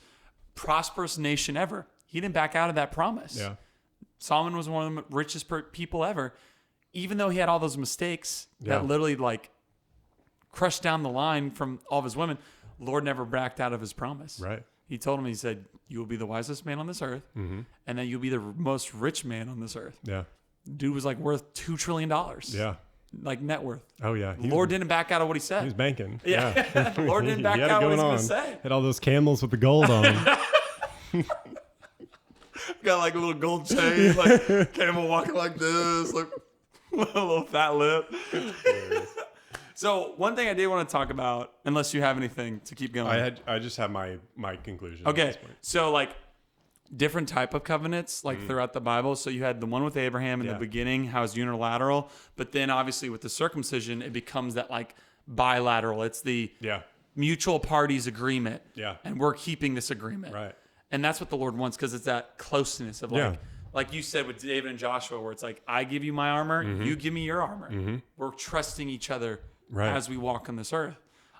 prosperous nation ever. He didn't back out of that promise. Yeah. Solomon was one of the richest people ever. Even though he had all those mistakes that literally like crushed down the line from all of his women, Lord never backed out of his promise. Right. He told him, he said, you will be the wisest man on this earth, and then you'll be the most rich man on this earth. Yeah. Dude was like worth $2 trillion. Yeah. Like net worth. Oh, yeah. Lord didn't back out of what he said. He was banking. Yeah. Lord didn't back He had out it what he's going going to on. say. Had all those camels with the gold on them. Got like a little gold chain, like camel walking like this, like a little fat lip. So one thing I did want to talk about, unless you have anything to keep going. I just have my conclusion. Okay. At this point. So like different type of covenants, like throughout the Bible. So you had the one with Abraham in the beginning, how it's unilateral, but then obviously with the circumcision, it becomes that like bilateral. It's the mutual parties agreement. Yeah. And we're keeping this agreement. Right. And that's what the Lord wants, because it's that closeness of like you said with David and Joshua, where it's like, I give you my armor, you give me your armor. We're trusting each other as we walk on this earth.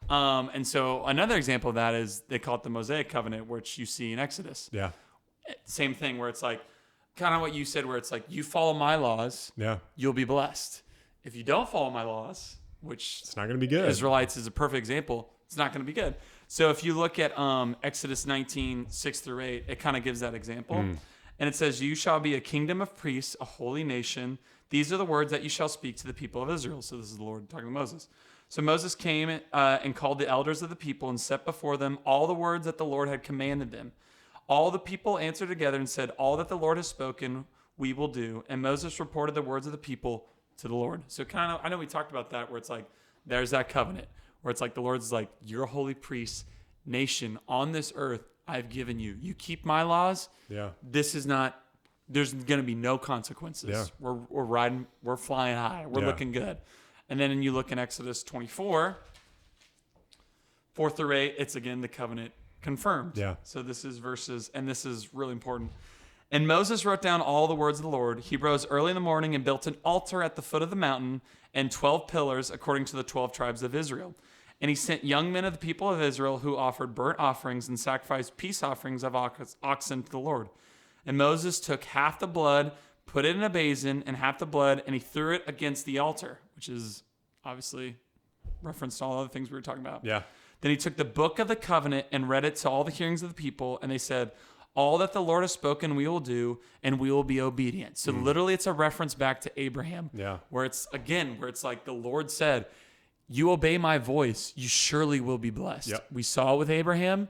And so another example of that is they call it the Mosaic covenant, which you see in Exodus. Yeah. Same thing, where it's like kind of what you said, where it's like, you follow my laws, you'll be blessed. If you don't follow my laws, which it's not going to be good. Israelites is a perfect example, it's not going to be good. So if you look at Exodus 19, 6-8, it kind of gives that example. And it says, you shall be a kingdom of priests, a holy nation. These are the words that you shall speak to the people of Israel. So this is the Lord talking to Moses. So Moses came and called the elders of the people and set before them all the words that the Lord had commanded them. All the people answered together and said, all that the Lord has spoken, we will do. And Moses reported the words of the people to the Lord. So kind of, I know we talked about that, where it's like, there's that covenant, where it's like the Lord's like, you're a holy priest nation on this earth. I've given you. You keep my laws. Yeah. This is not. There's going to be no consequences. Yeah. We're riding. We're flying high. We're looking good. And then you look in Exodus 24, 4-8. It's again the covenant confirmed. Yeah. So this is verses, and this is really important. And Moses wrote down all the words of the Lord. He rose early in the morning and built an altar at the foot of the mountain and 12 pillars according to the 12 tribes of Israel. And he sent young men of the people of Israel who offered burnt offerings and sacrificed peace offerings of oxen to the Lord. And Moses took half the blood, put it in a basin, and half the blood, and he threw it against the altar, which is obviously reference to all the other things we were talking about. Yeah. Then he took the book of the covenant and read it to all the hearings of the people, and they said, all that the Lord has spoken we will do, and we will be obedient. So literally it's a reference back to Abraham, where it's like the Lord said, you obey my voice, you surely will be blessed. Yep. We saw it with Abraham.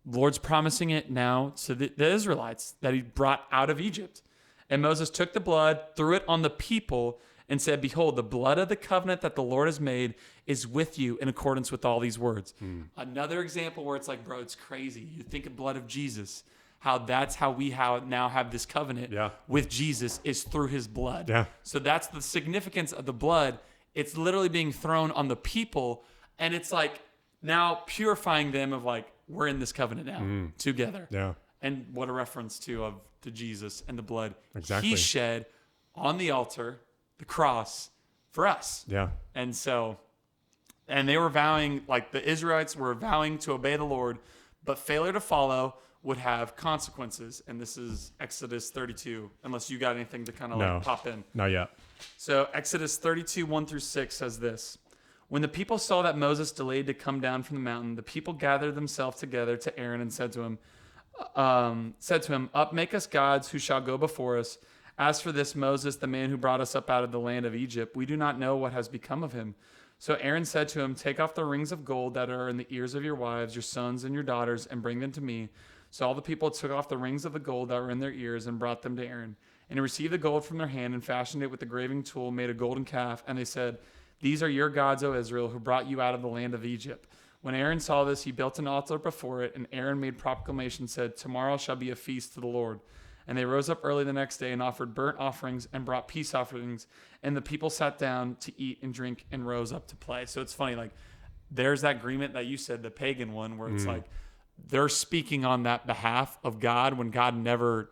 Lord's promising it now to the Israelites that he brought out of Egypt. And Moses took the blood, threw it on the people, and said, behold, the blood of the covenant that the Lord has made is with you in accordance with all these words. Another example where it's like, bro, it's crazy. You think of blood of Jesus, how that's how we now have this covenant with Jesus is through his blood. Yeah. So that's the significance of the blood. It's literally being thrown on the people, and it's like now purifying them of like, we're in this covenant now together. Yeah. And what a reference to Jesus and the blood Exactly. he shed on the altar, the cross, for us. Yeah. And so, and they were vowing, like the Israelites were vowing to obey the Lord, but failure to follow would have consequences. And this is Exodus 32, unless you got anything to kind of like pop in. Not yet. So Exodus 32, 1-6 says this. When the people saw that Moses delayed to come down from the mountain, the people gathered themselves together to Aaron and said to him, up, make us gods who shall go before us. As for this Moses, the man who brought us up out of the land of Egypt, we do not know what has become of him. So Aaron said to him, take off the rings of gold that are in the ears of your wives, your sons, and your daughters, and bring them to me. So all the people took off the rings of the gold that were in their ears and brought them to Aaron. And he received the gold from their hand and fashioned it with the graving tool, made a golden calf. And they said, "These are your gods, O Israel, who brought you out of the land of Egypt." When Aaron saw this, he built an altar before it, and Aaron made proclamation, said, "Tomorrow shall be a feast to the Lord." And they rose up early the next day and offered burnt offerings and brought peace offerings. And the people sat down to eat and drink and rose up to play. So it's funny, like, there's that agreement that you said, the pagan one, where it's like they're speaking on that behalf of God when God never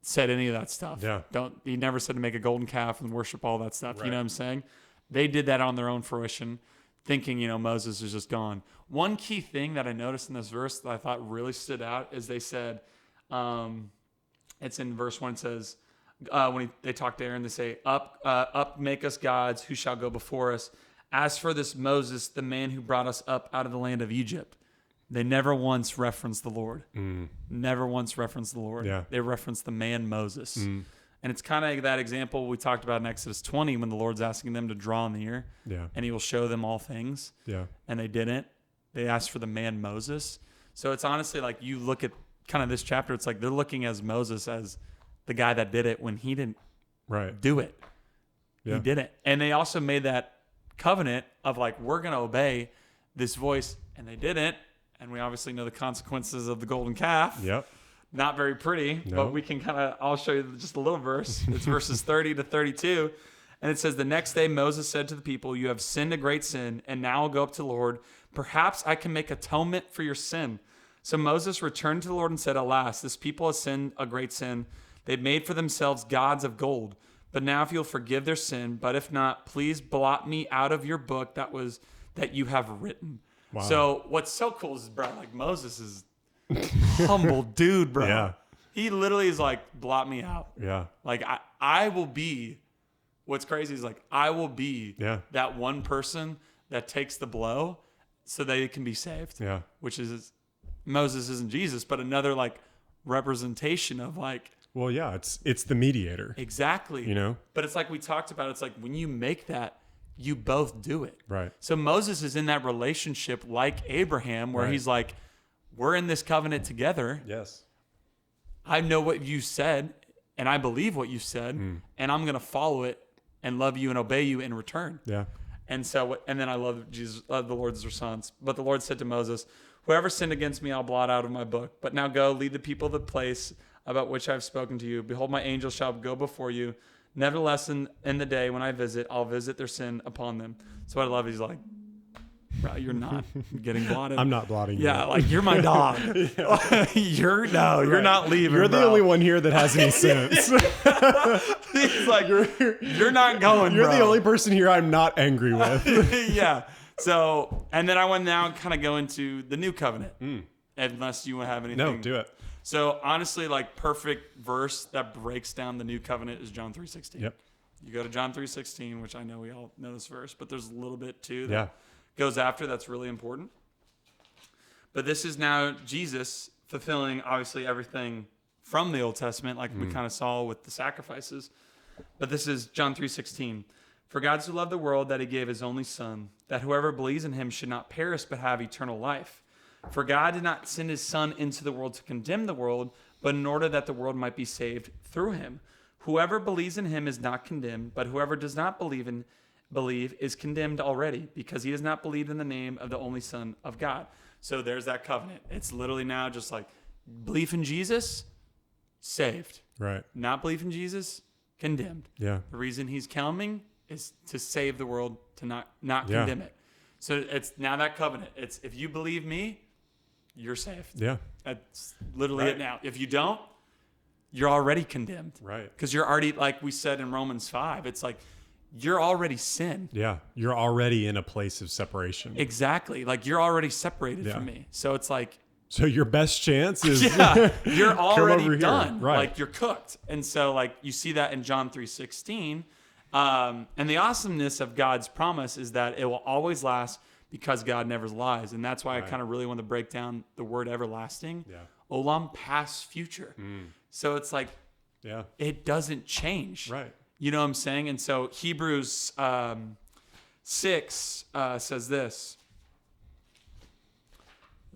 said any of that stuff. Yeah. He never said to make a golden calf and worship all that stuff. Right. You know what I'm saying? They did that on their own fruition, thinking, Moses is just gone. One key thing that I noticed in this verse that I thought really stood out is they said, it's in verse 1, it says, they talk to Aaron, they say, up, make us gods who shall go before us. As for this Moses, the man who brought us up out of the land of Egypt. They never once referenced the Lord. Never once referenced the Lord. Yeah. They referenced the man Moses. And it's kind of that example we talked about in Exodus 20 when the Lord's asking them to draw near. Yeah. And he will show them all things. Yeah. And they didn't. They asked for the man Moses. So it's honestly like you look at kind of this chapter, it's like they're looking as Moses as the guy that did it when he didn't do it. Yeah. He didn't. And they also made that covenant of like, we're going to obey this voice, and they didn't. And we obviously know the consequences of the golden calf. Yep. Not very pretty, but we can I'll show you just a little verse. It's verses 30 to 32. And it says, "The next day Moses said to the people, 'You have sinned a great sin, and now I'll go up to the Lord. Perhaps I can make atonement for your sin.' So Moses returned to the Lord and said, 'Alas, this people has sinned a great sin. They've made for themselves gods of gold. But now if you'll forgive their sin, but if not, please blot me out of your book that you have written.'" Wow. So what's so cool is, bro, like Moses is humble dude, bro. Yeah. He literally is like, blot me out. Yeah. Like I will be, what's crazy is like, I will be that one person that takes the blow so they can be saved. Yeah. Which is, Moses isn't Jesus, but another like representation of like. Well, yeah, it's the mediator. Exactly. But it's like we talked about, it's like when you make that, you both do it. Right. So Moses is in that relationship like Abraham where he's like, we're in this covenant together. Yes. I know what you said and I believe what you said and I'm going to follow it and love you and obey you in return. Yeah. And then I love the Lord's response. But the Lord said to Moses, "Whoever sinned against me, I'll blot out of my book. But now go, lead the people to the place about which I have spoken to you. Behold, my angel shall go before you. Nevertheless, in the day when I visit, I'll visit their sin upon them." So what I love, he's like, bro, you're not getting blotted. I'm not blotting you. Yeah, like you're my dog. You're not leaving. You're the only one here that has any sense. He's like, you're not going, You're the only person here I'm not angry with. Yeah. So, and then I want to now kind of go into the new covenant. Unless you have anything. No, do it. So honestly, like perfect verse that breaks down the new covenant is John 3:16. Yep. You go to John 3:16, which I know we all know this verse, but there's a little bit too that goes after that's really important. But this is now Jesus fulfilling obviously everything from the Old Testament, like we kind of saw with the sacrifices. But this is John 3:16. "For God so loved the world that he gave his only son, that whoever believes in him should not perish but have eternal life. For God did not send his son into the world to condemn the world, but in order that the world might be saved through him. Whoever believes in him is not condemned, but whoever does not believe is condemned already, because he has not believed in the name of the only Son of God." So there's that covenant. It's literally now just like belief in Jesus, saved. Right. Not belief in Jesus, condemned. Yeah. The reason he's coming is to save the world, to not condemn it. So it's now that covenant. It's if you believe me, you're saved. Yeah. That's literally it now. If you don't, you're already condemned. Right. Because you're already, like we said in Romans 5, it's like you're already sin. Yeah. You're already in a place of separation. Exactly. Like you're already separated from me. So it's like. So your best chance is. You're already done. Right. Like you're cooked. And so like you see that in John 3:16. And the awesomeness of God's promise is that it will always last because God never lies. And that's why I kind of really want to break down the word everlasting. Yeah. Olam, past, future. So it's like, it doesn't change. Right. You know what I'm saying? And so Hebrews 6 says this.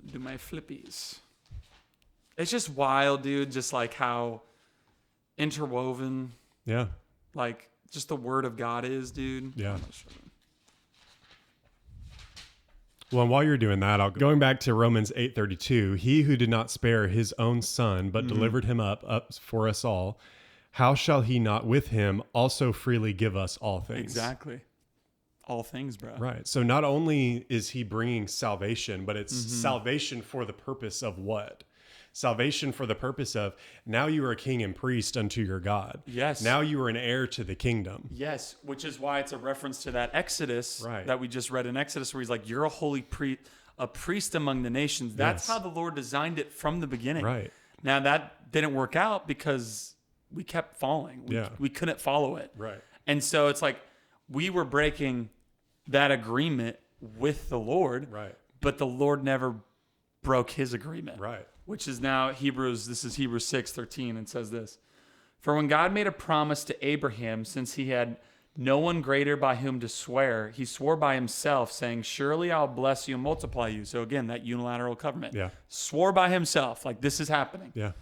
Do my flippies. It's just wild, dude. Just like how interwoven, like just the word of God is, dude. Yeah. Well, and while you're doing that, going back to Romans 8:32, he who did not spare his own son, but delivered him up for us all, how shall he not with him also freely give us all things? Exactly. All things, bro. Right. So not only is he bringing salvation, but it's salvation for the purpose of what? Salvation for the purpose of, now you are a king and priest unto your God. Yes. Now you are an heir to the kingdom. Yes, which is why it's a reference to that Exodus that we just read in Exodus, where he's like, you're a holy priest, a priest among the nations. That's how the Lord designed it from the beginning. Right. Now that didn't work out because we kept falling. We couldn't follow it. Right. And so it's like we were breaking that agreement with the Lord. Right. But the Lord never broke his agreement. Right. Which is now Hebrews 6:13, and says this: For when God made a promise to Abraham, since he had no one greater by whom to swear, he swore by himself, saying, surely I'll bless you and multiply you. So again, that unilateral covenant. Yeah. Swore by himself, like this is happening. Yeah.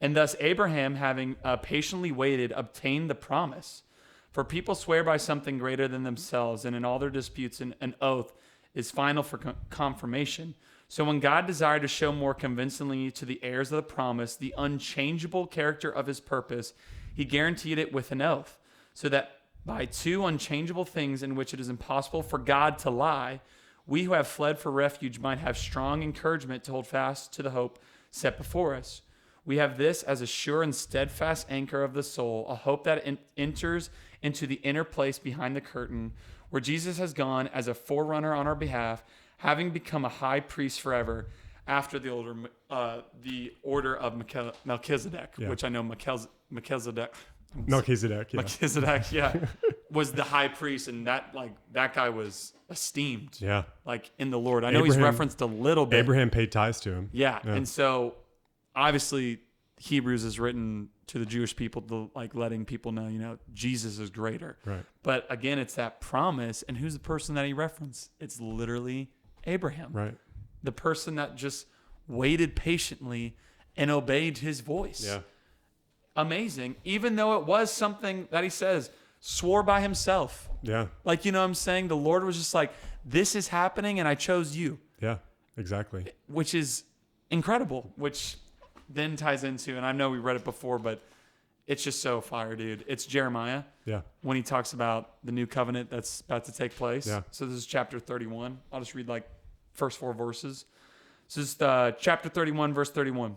And thus Abraham, having patiently waited, obtained the promise. For people swear by something greater than themselves, and in all their disputes an oath is final for confirmation. So when God desired to show more convincingly to the heirs of the promise the unchangeable character of his purpose, he guaranteed it with an oath, so that by two unchangeable things in which it is impossible for God to lie, we who have fled for refuge might have strong encouragement to hold fast to the hope set before us. We have this as a sure and steadfast anchor of the soul, a hope that enters into the inner place behind the curtain, where Jesus has gone as a forerunner on our behalf, having become a high priest forever, after the order of Melchizedek, which I know Melchizedek, was the high priest, and that guy was esteemed, in the Lord. I know he's referenced a little bit. Abraham paid tithes to him. Yeah, and so obviously Hebrews is written to the Jewish people to letting people know, Jesus is greater. Right. But again, it's that promise, and who's the person that he referenced? It's literally Abraham. Right. The person that just waited patiently and obeyed his voice. Yeah. Amazing. Even though it was something that he says, swore by himself. Yeah. What I'm saying? The Lord was just like, this is happening and I chose you. Yeah, exactly. Which is incredible, which then ties into, and I know we read it before, but it's just so fire, dude. It's Jeremiah. Yeah. When he talks about the new covenant that's about to take place. Yeah. So this is chapter 31. I'll just read first 4 verses. This is chapter 31, verse 31.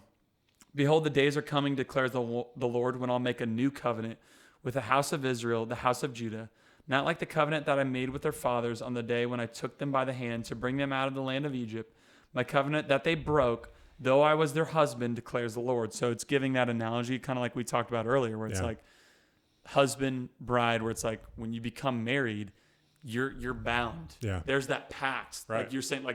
Behold, the days are coming, declares the Lord, when I'll make a new covenant with the house of Israel, the house of Judah, not like the covenant that I made with their fathers on the day when I took them by the hand to bring them out of the land of Egypt, my covenant that they broke, though I was their husband, declares the Lord. So it's giving that analogy, kind of like we talked about earlier, where it's like husband, bride, where it's like when you become married, you're bound. Yeah. There's that pact. Right. You're saying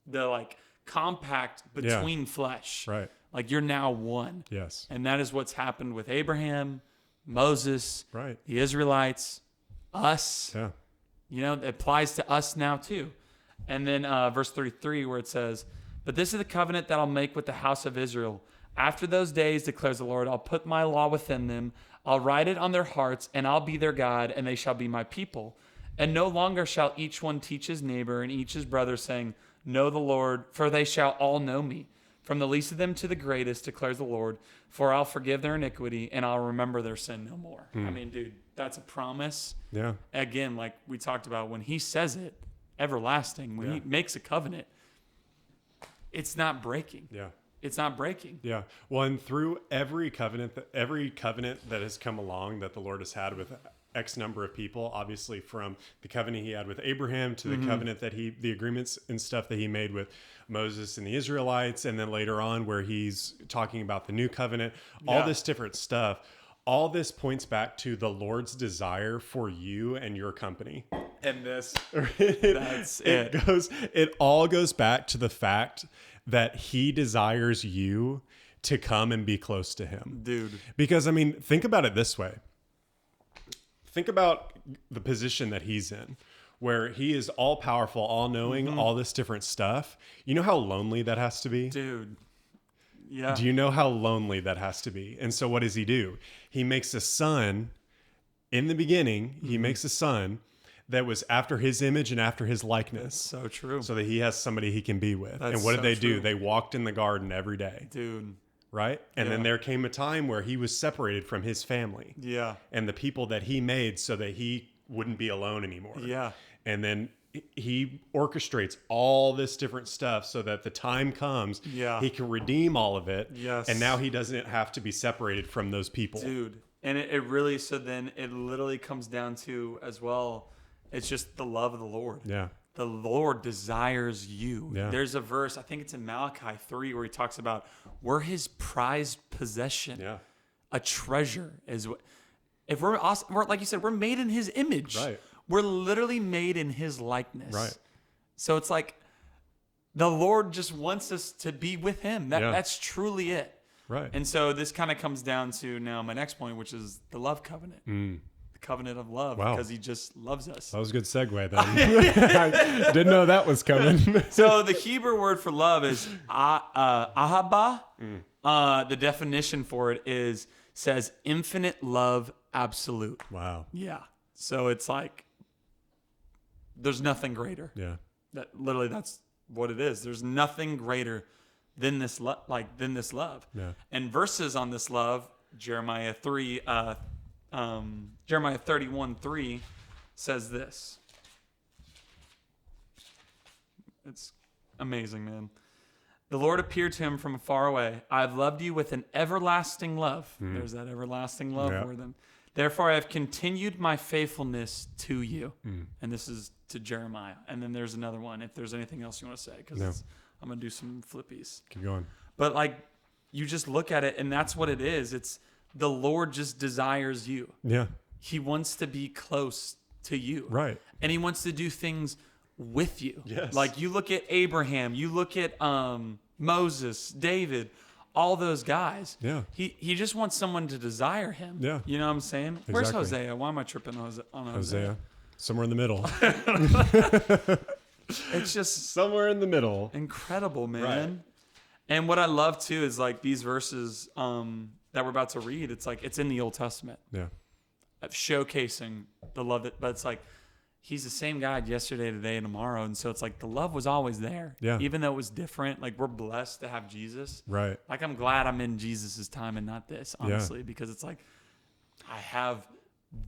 the compact between flesh. Right. You're now one. Yes. And that is what's happened with Abraham, Moses, right, the Israelites, us. Yeah. It applies to us now too. And then verse 33, where it says, but this is the covenant that I'll make with the house of Israel. After those days, declares the Lord, I'll put my law within them. I'll write it on their hearts, and I'll be their God, and they shall be my people. And no longer shall each one teach his neighbor and each his brother, saying, know the Lord, for they shall all know me. From the least of them to the greatest, declares the Lord, for I'll forgive their iniquity, and I'll remember their sin no more. I mean, dude, that's a promise. Yeah. Again, like we talked about, when he says it, everlasting, when he makes a covenant, it's not breaking. Yeah. It's not breaking. Yeah. Well, and through every covenant that has come along that the Lord has had with X number of people, obviously from the covenant he had with Abraham to the covenant the agreements and stuff that he made with Moses and the Israelites, and then later on where he's talking about the new covenant, all this different stuff, all this points back to the Lord's desire for you and your company. And this, it all goes back to the fact that he desires you to come and be close to him. Dude. Because, I mean, think about it this way. Think about the position that he's in, where he is all powerful, all knowing, all this different stuff. You know how lonely that has to be? Dude. Yeah. Do you know how lonely that has to be? And so what does he do? He makes a son in the beginning. He makes a son that was after his image and after his likeness. So true. So that he has somebody he can be with. That's and what did they true. do? They walked in the garden every day. Dude. Right? And then there came a time where he was separated from his family. Yeah. And the people that he made so that he wouldn't be alone anymore. Yeah. And then he orchestrates all this different stuff so that the time comes, he can redeem all of it. Yes. And now he doesn't have to be separated from those people. Dude. And it really, so then it literally comes down to as well, it's just the love of the Lord. Yeah. The Lord desires you. Yeah. There's a verse, I think it's in Malachi 3, where he talks about we're his prized possession. Yeah. A treasure is what, if we're awesome, like you said, we're made in his image. Right. We're literally made in his likeness. Right. So it's like the Lord just wants us to be with him. That's truly it. Right. And so this kind of comes down to now my next point, which is the love covenant. The covenant of love, because he just loves us. That was a good segue then. I didn't know that was coming. So the Hebrew word for love is ahaba. The definition for it says infinite love absolute. Wow. Yeah. So it's like there's nothing greater. Yeah. That's what it is. There's nothing greater than this love. Yeah. And verses on this love, Jeremiah 31:3 says this. It's amazing, man. The Lord appeared to him from far away. I have loved you with an everlasting love. There's that everlasting love for them. Therefore, I have continued my faithfulness to you. And this is to Jeremiah. And then there's another one, if there's anything else you want to say, because I'm going to do some flippies. Keep going. But like, you just look at it, and that's what it is. It's the Lord just desires you. Yeah. He wants to be close to you. Right. And he wants to do things with you. Yes. Like you look at Abraham, you look at Moses, David, all those guys. Yeah. He just wants someone to desire him. Yeah. You know what I'm saying? Exactly. Where's Hosea? Why am I tripping on Hosea? Somewhere in the middle. It's just somewhere in the middle. Incredible, man. Right. And what I love too is like these verses that we're about to read. It's like it's in the Old Testament. Yeah. Showcasing the love but it's like he's the same God yesterday, today, and tomorrow. And so it's like the love was always there. Yeah. Even though it was different, like we're blessed to have Jesus. Right. Like I'm glad I'm in Jesus's time and not this, honestly, because it's like I have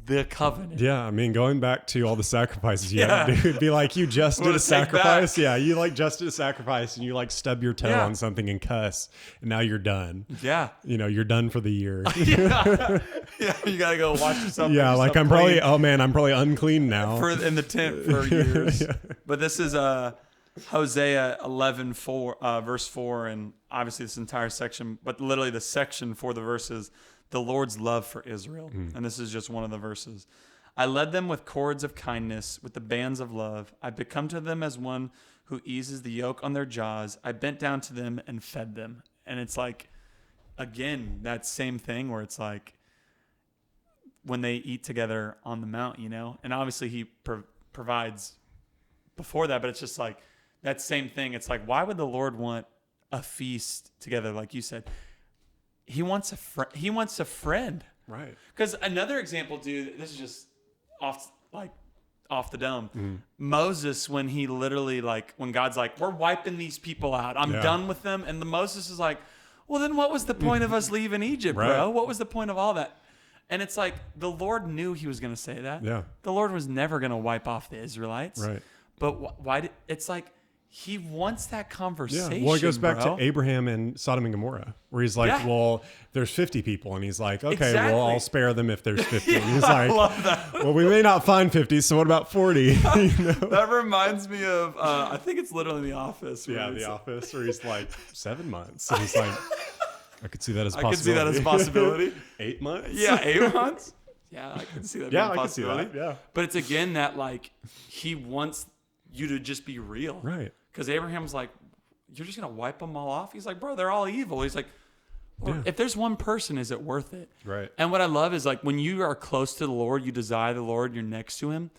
the covenant. Yeah, I mean, going back to all the sacrifices you had to do, it'd be like you just did a sacrifice. Yeah, you like just did a sacrifice and you like stub your toe on something and cuss, and now you're done. Yeah. You know, you're done for the year. Yeah, you got to go wash yourself. Yeah, like I'm probably unclean now. In the tent for years. Yeah. But this is Hosea 11:4, verse 4, and obviously this entire section, but literally the section for the verses, the Lord's love for Israel. And this is just one of the verses. I led them with cords of kindness, with the bands of love. I become to them as one who eases the yoke on their jaws. I bent down to them and fed them. And it's like, again, that same thing where it's like when they eat together on the mount, you know? And obviously he provides before that, but it's just like that same thing. It's like, why would the Lord want a feast together? Like you said, he wants a friend. Right. Because another example, dude, this is just off the dome. Moses, when he literally when God's like, we're wiping these people out. I'm done with them. And Moses is like, well, then what was the point of us leaving Egypt, bro? What was the point of all that? And it's like, the Lord knew he was going to say that. Yeah. The Lord was never going to wipe off the Israelites. Right. But why it's like, he wants that conversation. Yeah. Well, it goes back to Abraham and Sodom and Gomorrah, where he's like, well, there's 50 people. And he's like, okay, well, I'll spare them if there's 50. And he's like, I love that. Well, we may not find 50, so what about 40? You know? That reminds me of, I think it's literally The Office. Yeah, The Office, where he's like, 7 months. And he's like, I could see that as a possibility. I could see that as a possibility. 8 months? Yeah, 8 months. Yeah, I can see that being a possibility. I could see that, yeah. But it's again that he wants you to just be real. Right. Because Abraham's like, you're just going to wipe them all off? He's like, bro, they're all evil. He's like, well, if there's one person, is it worth it? Right. And what I love is when you are close to the Lord, you desire the Lord, you're next to him.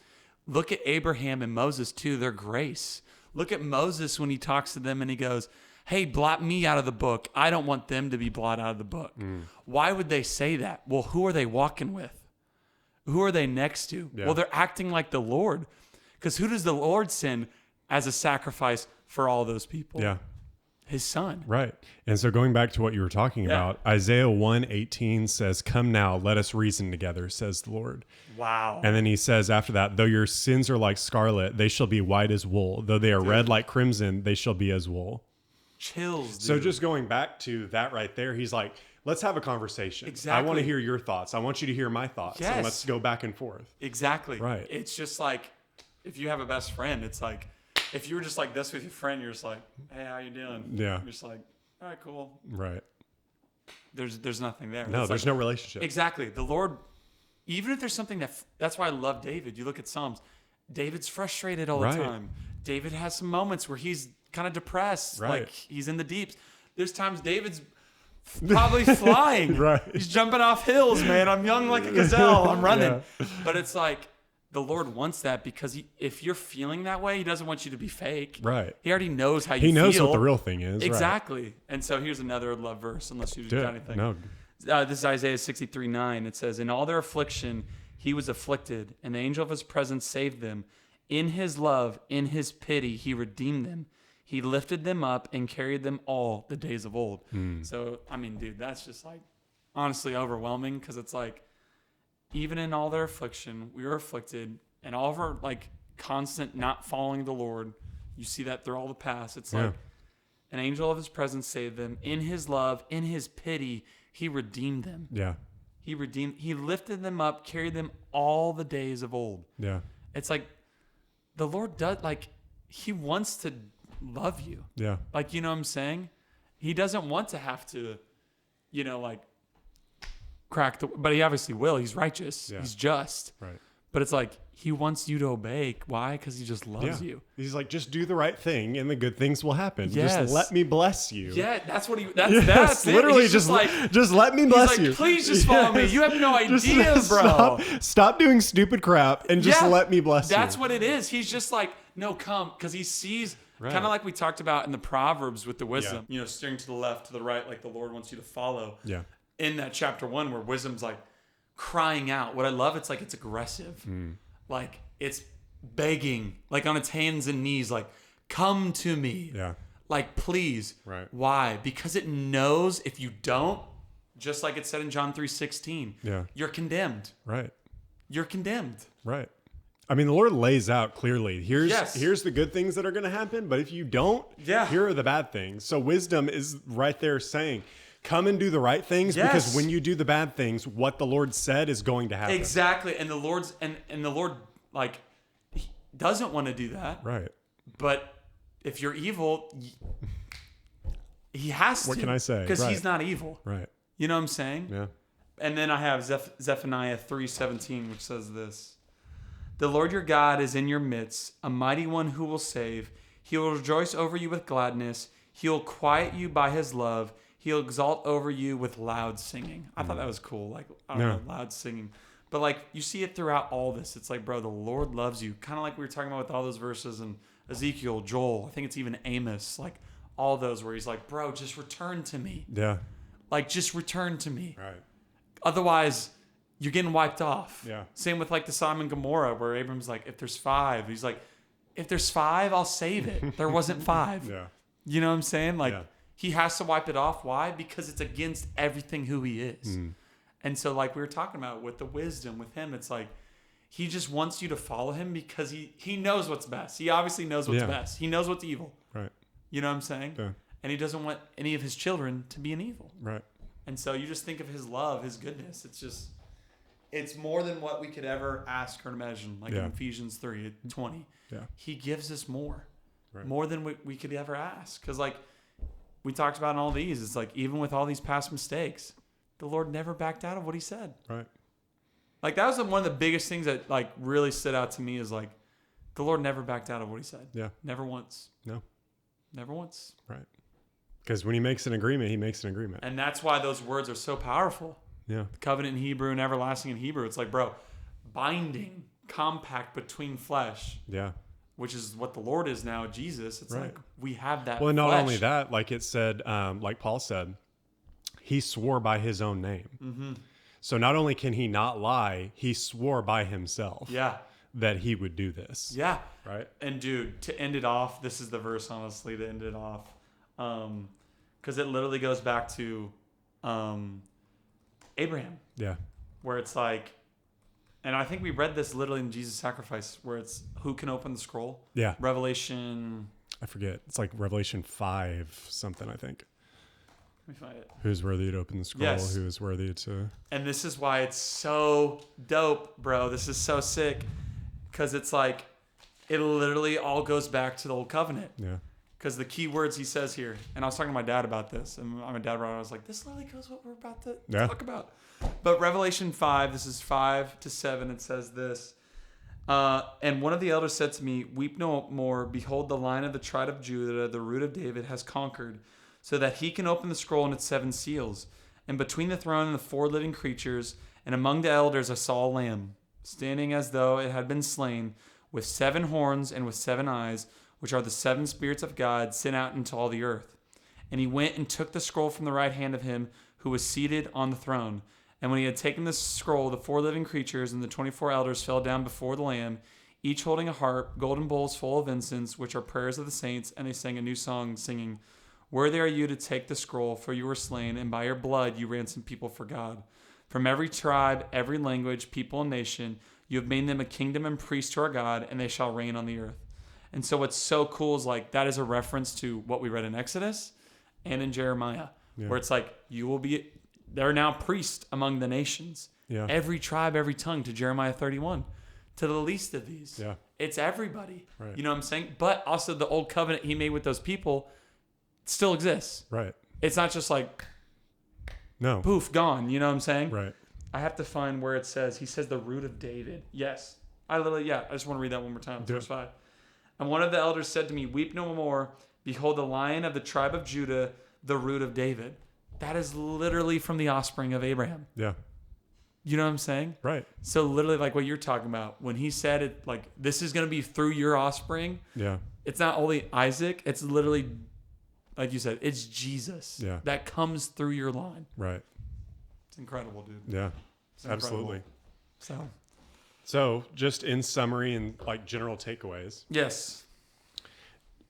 Look at Abraham and Moses too, their grace. Look at Moses when he talks to them and he goes, hey, blot me out of the book. I don't want them to be blotted out of the book. Why would they say that? Well, who are they walking with? Who are they next to? Yeah. Well, they're acting like the Lord. Because who does the Lord send as a sacrifice for all those people? Yeah. His son. Right. And so going back to what you were talking about, Isaiah 1:18 says, come now, let us reason together, says the Lord. Wow. And then he says after that, though your sins are like scarlet, they shall be white as wool. Though they are red like crimson, they shall be as wool. Chills, dude. So just going back to that right there, he's like, let's have a conversation. Exactly. I want to hear your thoughts. I want you to hear my thoughts. Yes. And let's go back and forth. Exactly. Right. It's just like, if you have a best friend, it's like, if you were just like this with your friend, you're just like, hey, how you doing? Yeah. You're just like, all right, cool. Right. There's nothing there. No, there's no relationship. Exactly. The Lord, even if there's something that's why I love David. You look at Psalms, David's frustrated all the time. David has some moments where he's kind of depressed. Right. Like he's in the deeps. There's times David's probably flying. Right. He's jumping off hills, man. I'm young like a gazelle. I'm running. Yeah. But it's like, the Lord wants that because if you're feeling that way, he doesn't want you to be fake. Right. He already knows how you feel. He knows what the real thing is. Exactly. Right. And so here's another love verse, unless you got anything. No. This is Isaiah 63:9. It says, in all their affliction, he was afflicted, and the angel of his presence saved them. In his love, in his pity, he redeemed them. He lifted them up and carried them all the days of old. So, I mean, dude, that's just like honestly overwhelming because it's like, even in all their affliction, we were afflicted, and all of our like constant not following the Lord. You see that through all the past. It's like an angel of his presence saved them. In his love, in his pity, he redeemed them. Yeah. He lifted them up, carried them all the days of old. Yeah. It's like the Lord does, like, he wants to love you. Yeah. Like, you know what I'm saying? He doesn't want to have to, you know, like, but he obviously will. He's righteous. He's just. Right. But it's like, he wants you to obey. Why? Because he just loves you. He's like, just do the right thing and the good things will happen. Yes. Just let me bless you. Yeah, that's what that's it. Literally He's just let me he's bless like, you. Please just follow me. You have no idea, bro. Stop doing stupid crap and just let me bless you. That's what it is. He's just like, no, come. Because he sees, kind of like we talked about in the Proverbs with the wisdom, you know, steering to the left, to the right, like the Lord wants you to follow. Yeah. In that chapter 1 where wisdom's like crying out. What I love, it's like it's aggressive. Like it's begging, like on its hands and knees, like, come to me. Yeah. Like, please. Right. Why? Because it knows if you don't, just like it said in John 3:16, you're condemned. Right. You're condemned. Right. I mean, the Lord lays out clearly, here's the good things that are going to happen, but if you don't, here are the bad things. So wisdom is right there saying, come and do the right things because when you do the bad things, what the Lord said is going to happen. Exactly. And the Lord's and the Lord, like, he doesn't want to do that. Right. But if you're evil, he has to. What can I say? Because he's not evil. Right. You know what I'm saying? Yeah. And then I have Zephaniah 3:17, which says this. The Lord your God is in your midst, a mighty one who will save. He will rejoice over you with gladness. He will quiet you by his love. He'll exalt over you with loud singing. I thought that was cool. Like, I don't know, loud singing. But like, you see it throughout all this. It's like, bro, the Lord loves you. Kind of like we were talking about with all those verses in Ezekiel, Joel. I think it's even Amos. Like, all those where he's like, bro, just return to me. Yeah. Like, just return to me. Right. Otherwise, you're getting wiped off. Yeah. Same with like the Sodom and Gomorrah, where Abram's like, if there's 5, he's like, if there's 5, I'll save it. There wasn't 5. Yeah. You know what I'm saying? Like, he has to wipe it off. Why? Because it's against everything who he is. And so, like we were talking about with the wisdom with him, it's like he just wants you to follow him because he knows what's best. He obviously knows what's best. He knows what's evil. Right. You know what I'm saying? Yeah. And he doesn't want any of his children to be an evil. Right. And so you just think of his love, his goodness. It's more than what we could ever ask or imagine. Like in Ephesians 3:20. Yeah. He gives us more. Right. More than we could ever ask. Because like we talked about in all these, it's like even with all these past mistakes, the Lord never backed out of what he said. Right. Like that was one of the biggest things that like really stood out to me is like the Lord never backed out of what he said. Yeah. Never once. No. Never once. Right. Because when he makes an agreement, he makes an agreement. And that's why those words are so powerful. Yeah. Covenant in Hebrew and everlasting in Hebrew. It's like, bro, binding, compact between flesh. Yeah. which is what the Lord is now, Jesus. It's like we have that. Well, and not only that, like it said, like Paul said, he swore by his own name. Mm-hmm. So not only can he not lie, he swore by himself. Yeah. That he would do this. Yeah. Right. And dude, to end it off, this is the verse, honestly, to end it off. Because it literally goes back to Abraham. Yeah. Where it's like, and I think we read this literally in Jesus' sacrifice, where it's who can open the scroll? Yeah. Revelation. I forget. It's like Revelation 5 something, I think. Let me find it. Who's worthy to open the scroll? Yes. Who is worthy to... And this is why it's so dope, bro. This is so sick. Because it's like, it literally all goes back to the old covenant. Yeah. Because the key words he says here, and I was talking to my dad about this, and my dad brought it, I was like, this literally goes what we're about to talk about. But Revelation 5, this is 5-7, it says this. And one of the elders said to me, weep no more. Behold, the Lion of the tribe of Judah, the root of David, has conquered, so that he can open the scroll and its 7 seals. And between the throne and the 4 living creatures, and among the elders I saw a lamb, standing as though it had been slain, with 7 horns and with 7 eyes, which are the 7 spirits of God sent out into all the earth. And he went and took the scroll from the right hand of him who was seated on the throne. And when he had taken the scroll, the 4 living creatures and the 24 elders fell down before the Lamb, each holding a harp, golden bowls full of incense, which are prayers of the saints, and they sang a new song, singing, worthy are you to take the scroll, for you were slain, and by your blood you ransomed people for God. From every tribe, every language, people, and nation, you have made them a kingdom and priests to our God, and they shall reign on the earth. And so what's so cool is like that is a reference to what we read in Exodus and in Jeremiah, where it's like they're now priests among the nations. Yeah. Every tribe, every tongue, to Jeremiah 31, to the least of these. Yeah. It's everybody. Right. You know what I'm saying? But also the old covenant he made with those people still exists. Right. It's not just like poof, gone. You know what I'm saying? Right. I have to find where it says, he says the root of David. Yes. I just want to read that one more time. Verse 5. And one of the elders said to me, weep no more. Behold, the Lion of the tribe of Judah, the root of David. That is literally from the offspring of Abraham. Yeah. You know what I'm saying? Right. So literally like what you're talking about, when he said it, like, this is going to be through your offspring. Yeah. It's not only Isaac. It's literally, like you said, it's Jesus. Yeah. That comes through your line. Right. It's incredible, dude. Yeah. Absolutely. So just in summary and like general takeaways. Yes.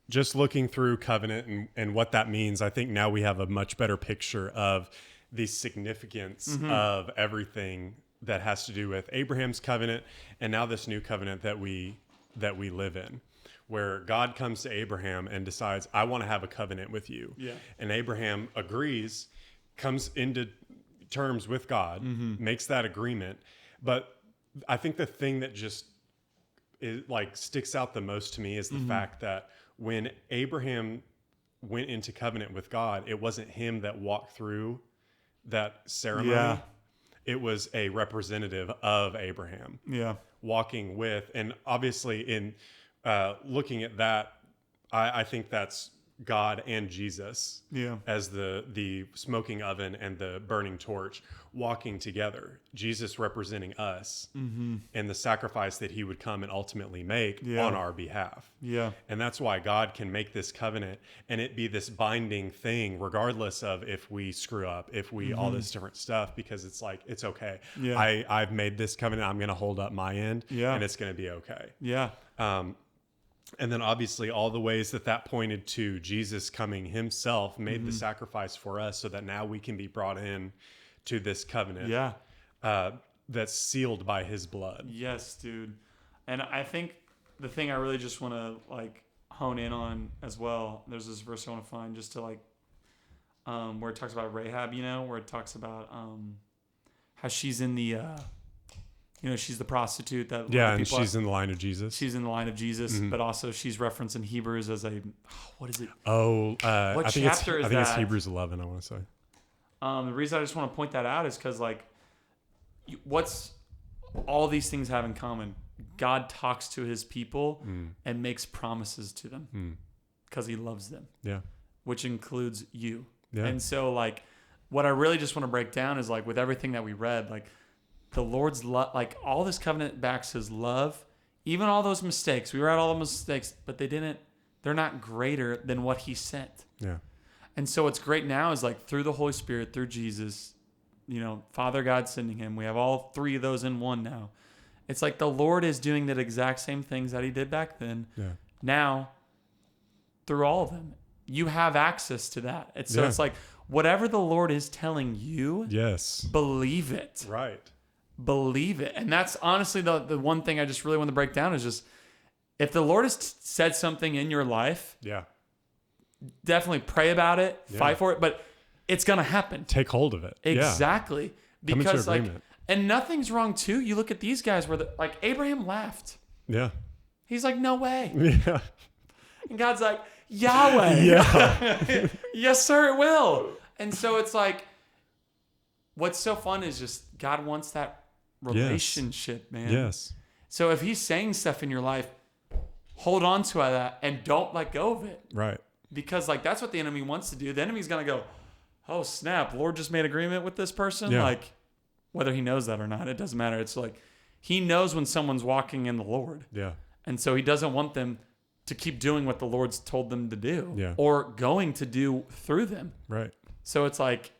Just looking through covenant and what that means, I think now we have a much better picture of the significance of everything that has to do with Abraham's covenant and now this new covenant that we live in, where God comes to Abraham and decides, I want to have a covenant with you. Yeah. And Abraham agrees, comes into terms with God, makes that agreement. But I think the thing that just sticks out the most to me is the fact that when Abraham went into covenant with God, it wasn't him that walked through that ceremony. Yeah. It was a representative of Abraham. Yeah. Walking with, and obviously in looking at that, I think that's God and Jesus as the smoking oven and the burning torch walking together. Jesus representing us and the sacrifice that he would come and ultimately make on our behalf. Yeah. And that's why God can make this covenant and it be this binding thing regardless of if we screw up, if we all this different stuff, because it's like, it's okay. Yeah. I've made this covenant. I'm going to hold up my end and it's going to be okay. Yeah. And then obviously all the ways that pointed to Jesus coming himself made the sacrifice for us so that now we can be brought in to this covenant that's sealed by his blood. Yes, dude. And I think the thing I really just want to hone in on as well, there's this verse I want to find just to where it talks about Rahab, where it talks about how she's in the... she's the prostitute that and she's in the line of Jesus. She's in the line of Jesus, but also she's referenced in Hebrews as what is it? What chapter is that? I think it's Hebrews 11, I want to say. The reason I just want to point that out is because what's all these things have in common? God talks to his people and makes promises to them because he loves them. Yeah. Which includes you. Yeah. And so what I really just want to break down is with everything that we read, the Lord's love, all this covenant backs his love even all those mistakes, we were at all the mistakes, but they're not greater than what he sent. Yeah. And so what's great now is like through the Holy Spirit, through Jesus, Father God sending him. We have all three of those in one now. It's like the Lord is doing the exact same things that he did back then. Yeah. Now, through all of them, you have access to that. It's like whatever the Lord is telling you, yes, believe it. Right. Believe it. And that's honestly the one thing I just really want to break down is just if the Lord has said something in your life, definitely pray about it, fight for it, but it's going to happen. Take hold of it. Exactly. Yeah. Because and nothing's wrong too. You look at these guys where like Abraham laughed. Yeah. He's like, no way. Yeah. And God's like, Yahweh. Yeah. Yes, sir, it will. And so it's like, what's so fun is just God wants that relationship, man. Yes. So if he's saying stuff in your life, hold on to that and don't let go of it. Right. Because like that's what the enemy wants to do. The enemy's going to go, oh, snap, Lord just made agreement with this person. Yeah. Like whether he knows that or not, it doesn't matter. It's like he knows when someone's walking in the Lord. Yeah. And so he doesn't want them to keep doing what the Lord's told them to do or going to do through them. Right. So it's like,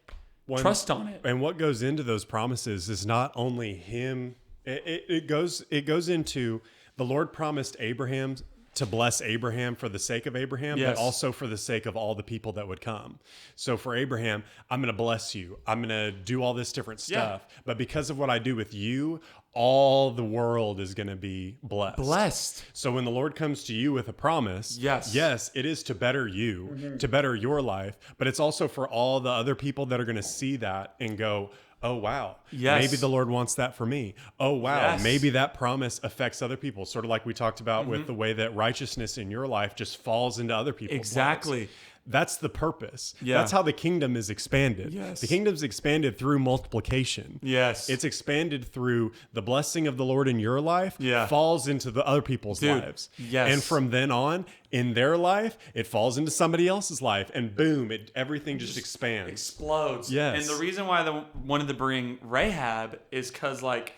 trust on it. And what goes into those promises is not only him. It goes into the Lord promised Abraham to bless Abraham for the sake of Abraham, but also for the sake of all the people that would come. So for Abraham, I'm going to bless you. I'm going to do all this different stuff. Yeah. But because of what I do with you, all the world is going to be blessed. So when the Lord comes to you with a promise, yes, it is to better you, to better your life, but it's also for all the other people that are going to see that and go, oh, wow. Yes. Maybe the Lord wants that for me. Oh, wow. Yes. Maybe that promise affects other people. Sort of like we talked about with the way that righteousness in your life just falls into other people's lives. That's the purpose. Yeah. That's how the kingdom is expanded. Yes. The kingdom's expanded through multiplication. Yes. It's expanded through the blessing of the Lord in your life falls into the other people's lives. Yes. And from then on, in their life, it falls into somebody else's life. And boom, everything just expands. Explodes. Yes. And the reason why I wanted to bring Rahab is because, like,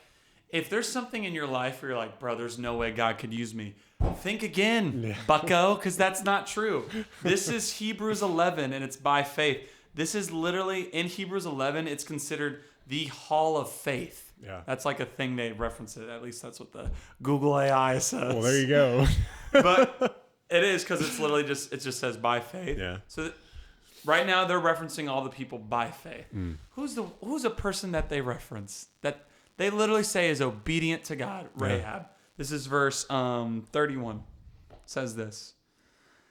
if there's something in your life where you're like, bro, there's no way God could use me, think again, bucko, because that's not true. This is Hebrews 11, and it's by faith. This is literally, in Hebrews 11, it's considered the hall of faith. Yeah. That's like a thing they reference it. At least that's what the Google AI says. Well, there you go. But it is because it's literally it just says by faith. Yeah. So right now they're referencing all the people by faith. Who's a person that they reference that they literally say is obedient to God? Rahab. Yeah. This is verse 31. Says this.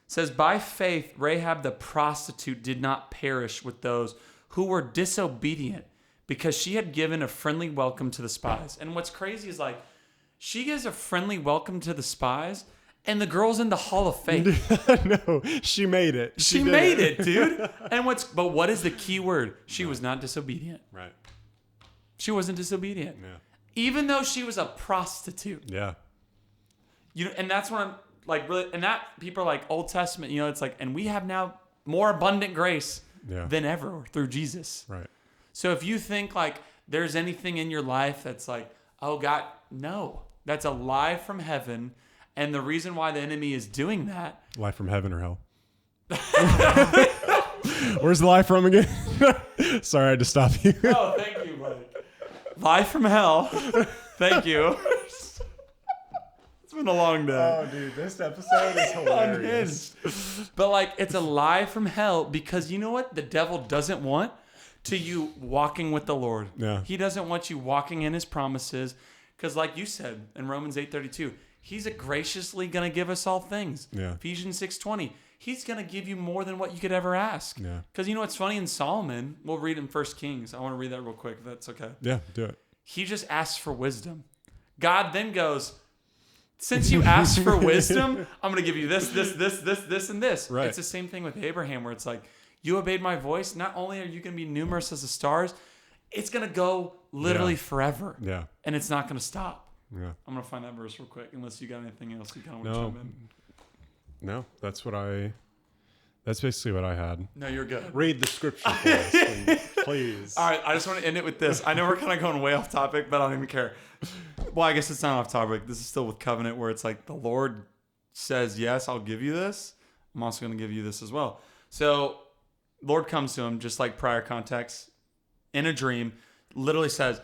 It says, by faith, Rahab the prostitute did not perish with those who were disobedient because she had given a friendly welcome to the spies. And what's crazy is, like, she gives a friendly welcome to the spies, and the girl's in the hall of faith. No, she made it. She made it, dude. But what is the key word? She was not disobedient. Right. She wasn't disobedient. Yeah. Even though she was a prostitute. Yeah. And that's when I'm like, really, and that people are like, Old Testament, it's like, and we have now more abundant grace than ever through Jesus. Right. So if you think like there's anything in your life that's like, oh God, no, that's a lie from heaven. And the reason why the enemy is doing that. Lie from heaven or hell? Where's the lie from again? Sorry, I had to stop you. Oh, thank you, buddy. Lie from hell. Thank you. It's been a long day. Oh, dude, this episode is hilarious. But like, it's a lie from hell because you know what? The devil doesn't want to you walking with the Lord. Yeah. He doesn't want you walking in his promises because, like you said in Romans 8:32, he's graciously going to give us all things. Yeah. Ephesians 6:20. He's going to give you more than what you could ever ask. Yeah. Because you know what's funny in Solomon? We'll read in 1 Kings. I want to read that real quick if that's okay. Yeah, do it. He just asks for wisdom. God then goes, since you asked for wisdom, I'm going to give you this, and this. Right. It's the same thing with Abraham where it's like, you obeyed my voice. Not only are you going to be numerous as the stars, it's going to go literally forever. Yeah. And it's not going to stop. Yeah. I'm going to find that verse real quick unless you got anything else you kind of want to jump in. No, that's basically what I had. No, you're good. Read the scripture for us, please. All right, I just want to end it with this. I know we're kind of going way off topic, but I don't even care. Well, I guess it's not off topic. This is still with covenant, where it's like the Lord says, yes, I'll give you this. I'm also going to give you this as well. So Lord comes to him, just like prior context, in a dream, literally says,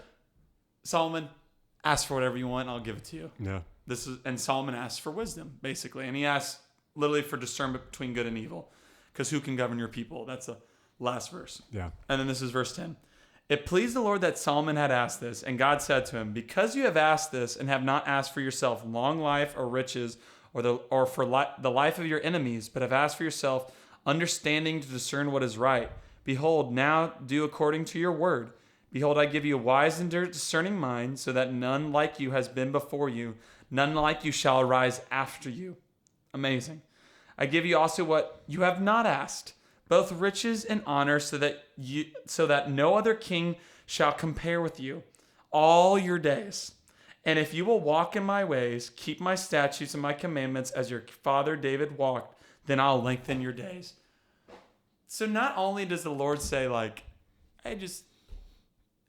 Solomon, ask for whatever you want, and I'll give it to you. Yeah. And Solomon asks for wisdom, basically. And he asks literally for discernment between good and evil. Because who can govern your people? That's the last verse. Yeah. And then this is verse 10. It pleased the Lord that Solomon had asked this, and God said to him, because you have asked this and have not asked for yourself long life or riches or for the life of your enemies, but have asked for yourself understanding to discern what is right, behold, now do according to your word. Behold, I give you a wise and discerning mind, so that none like you has been before you, none like you shall arise after you. Amazing. I give you also what you have not asked, both riches and honor, so that no other king shall compare with you all your days. And if you will walk in my ways, keep my statutes and my commandments as your father David walked, then I'll lengthen your days. So not only does the Lord say, like, hey, just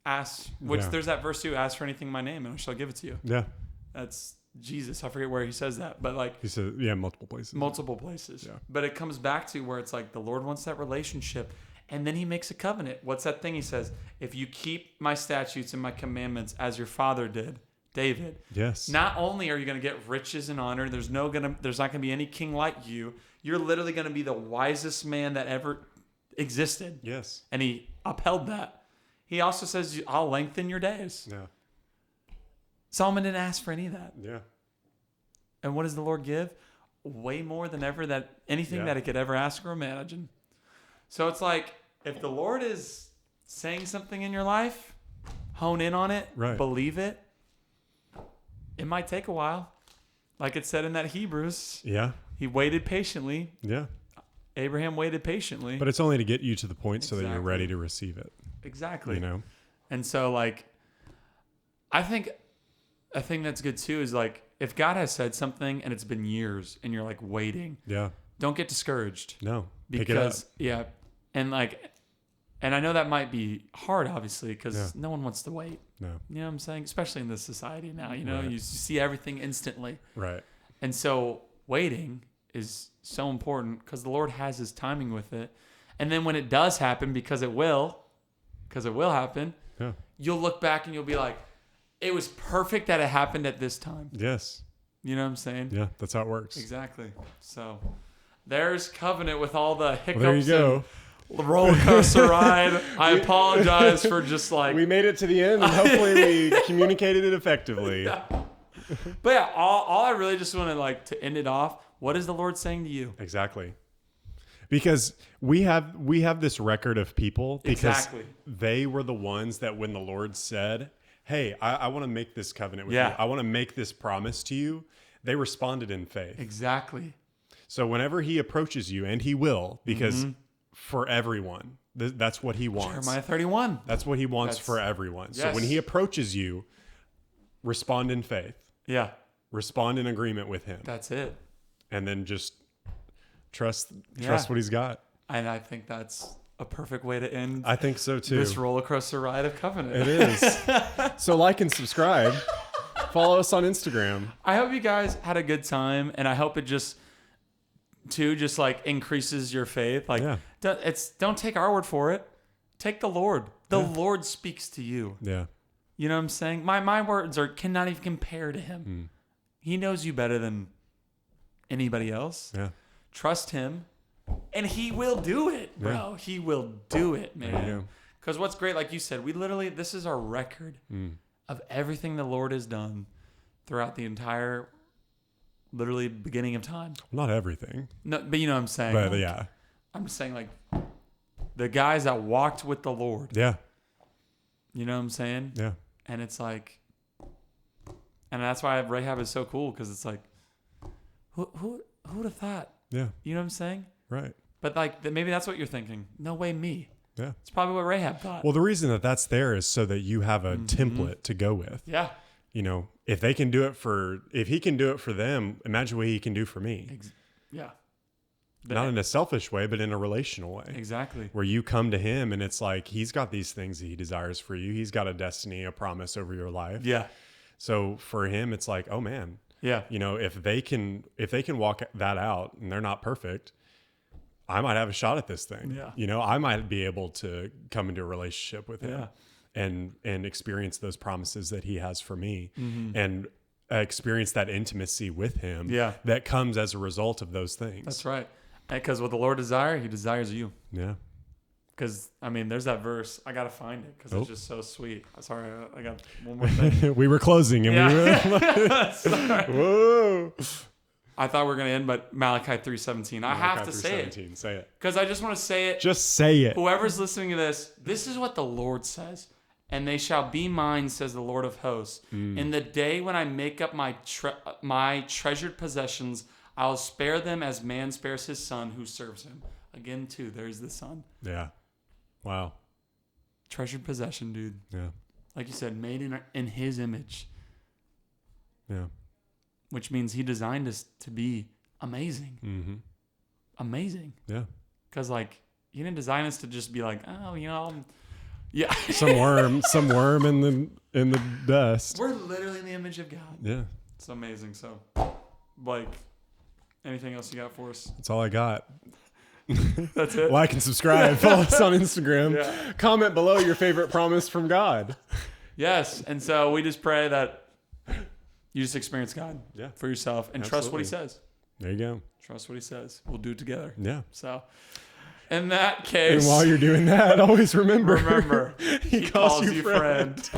ask, which there's that verse too, ask for anything in my name and I shall give it to you. Yeah. That's Jesus. I forget where he says that, but like, he said, multiple places. Multiple places. Yeah. But it comes back to where it's like the Lord wants that relationship, and then he makes a covenant. What's that thing he says? If you keep my statutes and my commandments as your father did, David. Yes. Not only are you going to get riches and honor, there's not going to be any king like you. You're literally going to be the wisest man that ever existed. Yes. And he upheld that. He also says, I'll lengthen your days. Yeah. Solomon didn't ask for any of that. Yeah. And what does the Lord give? Way more than ever anything that he could ever ask or imagine. So it's like, if the Lord is saying something in your life, hone in on it, believe it. It might take a while. Like it said in that Hebrews. Yeah. He waited patiently. Yeah. Abraham waited patiently. But it's only to get you to the point so that you're ready to receive it. Exactly. You know? And so, like, I think a thing that's good too is, like, if God has said something and it's been years and you're like waiting, don't get discouraged. No. Pick it up. Yeah. And like, and I know that might be hard, obviously, because no one wants to wait. No. You know what I'm saying? Especially in this society now, you know, you see everything instantly. Right. And so waiting is so important because the Lord has his timing with it. And then when it does happen, because it will happen, you'll look back and you'll be like, it was perfect that it happened at this time. Yes. You know what I'm saying? Yeah, that's how it works. Exactly. So there's covenant with all the hiccups. Well, there you go. Roller coaster ride. I apologize for just like... We made it to the end and hopefully we communicated it effectively. Yeah. But yeah, all I really just want to end it off. What is the Lord saying to you? Exactly. Because we have this record of people because they were the ones that when the Lord said, hey, I want to make this covenant with you. I want to make this promise to you. They responded in faith. Exactly. So whenever he approaches you, and he will, because for everyone, that's what he wants. Jeremiah 31. That's what he wants for everyone. Yes. So when he approaches you, respond in faith. Yeah. Respond in agreement with him. That's it. And then just trust what he's got. And I think that's a perfect way to end. I think so too. This roller coaster ride of covenant. It is. So like and subscribe. Follow us on Instagram. I hope you guys had a good time, and I hope it just like increases your faith. Like, don't take our word for it. Take the Lord. The Lord speaks to you. Yeah. You know what I'm saying? My words cannot even compare to him. He knows you better than anybody else. Yeah. Trust him, and he will do it, bro. Yeah. He will do it, man. Because what's great, like you said, this is our record of everything the Lord has done throughout the entire, literally beginning of time. Not everything. No, but you know what I'm saying. But like, I'm just saying, like, the guys that walked with the Lord. Yeah. You know what I'm saying? Yeah. And it's like, and that's why Rahab is so cool, because it's like, who would have thought? Yeah. You know what I'm saying? Right. But like, maybe that's what you're thinking. No way, me. Yeah. It's probably what Rahab thought. Well, the reason that's there is so that you have a template to go with. Yeah. You know, if he can do it for them, imagine what he can do for me. Yeah. Not in a selfish way, but in a relational way. Exactly. Where you come to him and it's like, he's got these things that he desires for you. He's got a destiny, a promise over your life. Yeah. So for him, it's like, oh man, yeah, if they can walk that out and they're not perfect, I might have a shot at this thing. Yeah. I might be able to come into a relationship with him and experience those promises that he has for me and experience that intimacy with him that comes as a result of those things. That's right. Because what the Lord desires, he desires you. Yeah. Because, there's that verse. I got to find it because it's just so sweet. Sorry, I got one more thing. We were closing and we were... Sorry. Whoa. I thought we were going to end, but Malachi 3:17. I have to say it. Say it. Because I just want to say it. Just say it. Whoever's listening to this is what the Lord says. And they shall be mine, says the Lord of hosts. In the day when I make up my treasured possessions, I'll spare them as man spares his son who serves him. Again, too, there's the son. Yeah. Wow. Treasured possession, dude. Yeah. Like you said, made in his image. Yeah. Which means he designed us to be amazing. Mm-hmm. Amazing. Yeah. Because, he didn't design us to just be like, yeah. some worm in the dust. We're literally in the image of God. Yeah. It's amazing. So, anything else you got for us? That's all I got. That's it. Like and subscribe. Follow us on Instagram. Yeah. Comment below your favorite promise from God. Yes. And so we just pray that you just experience God for yourself and trust what he says. There you go. Trust what he says. We'll do it together. Yeah. So, in that case. And while you're doing that, always remember he calls you friend.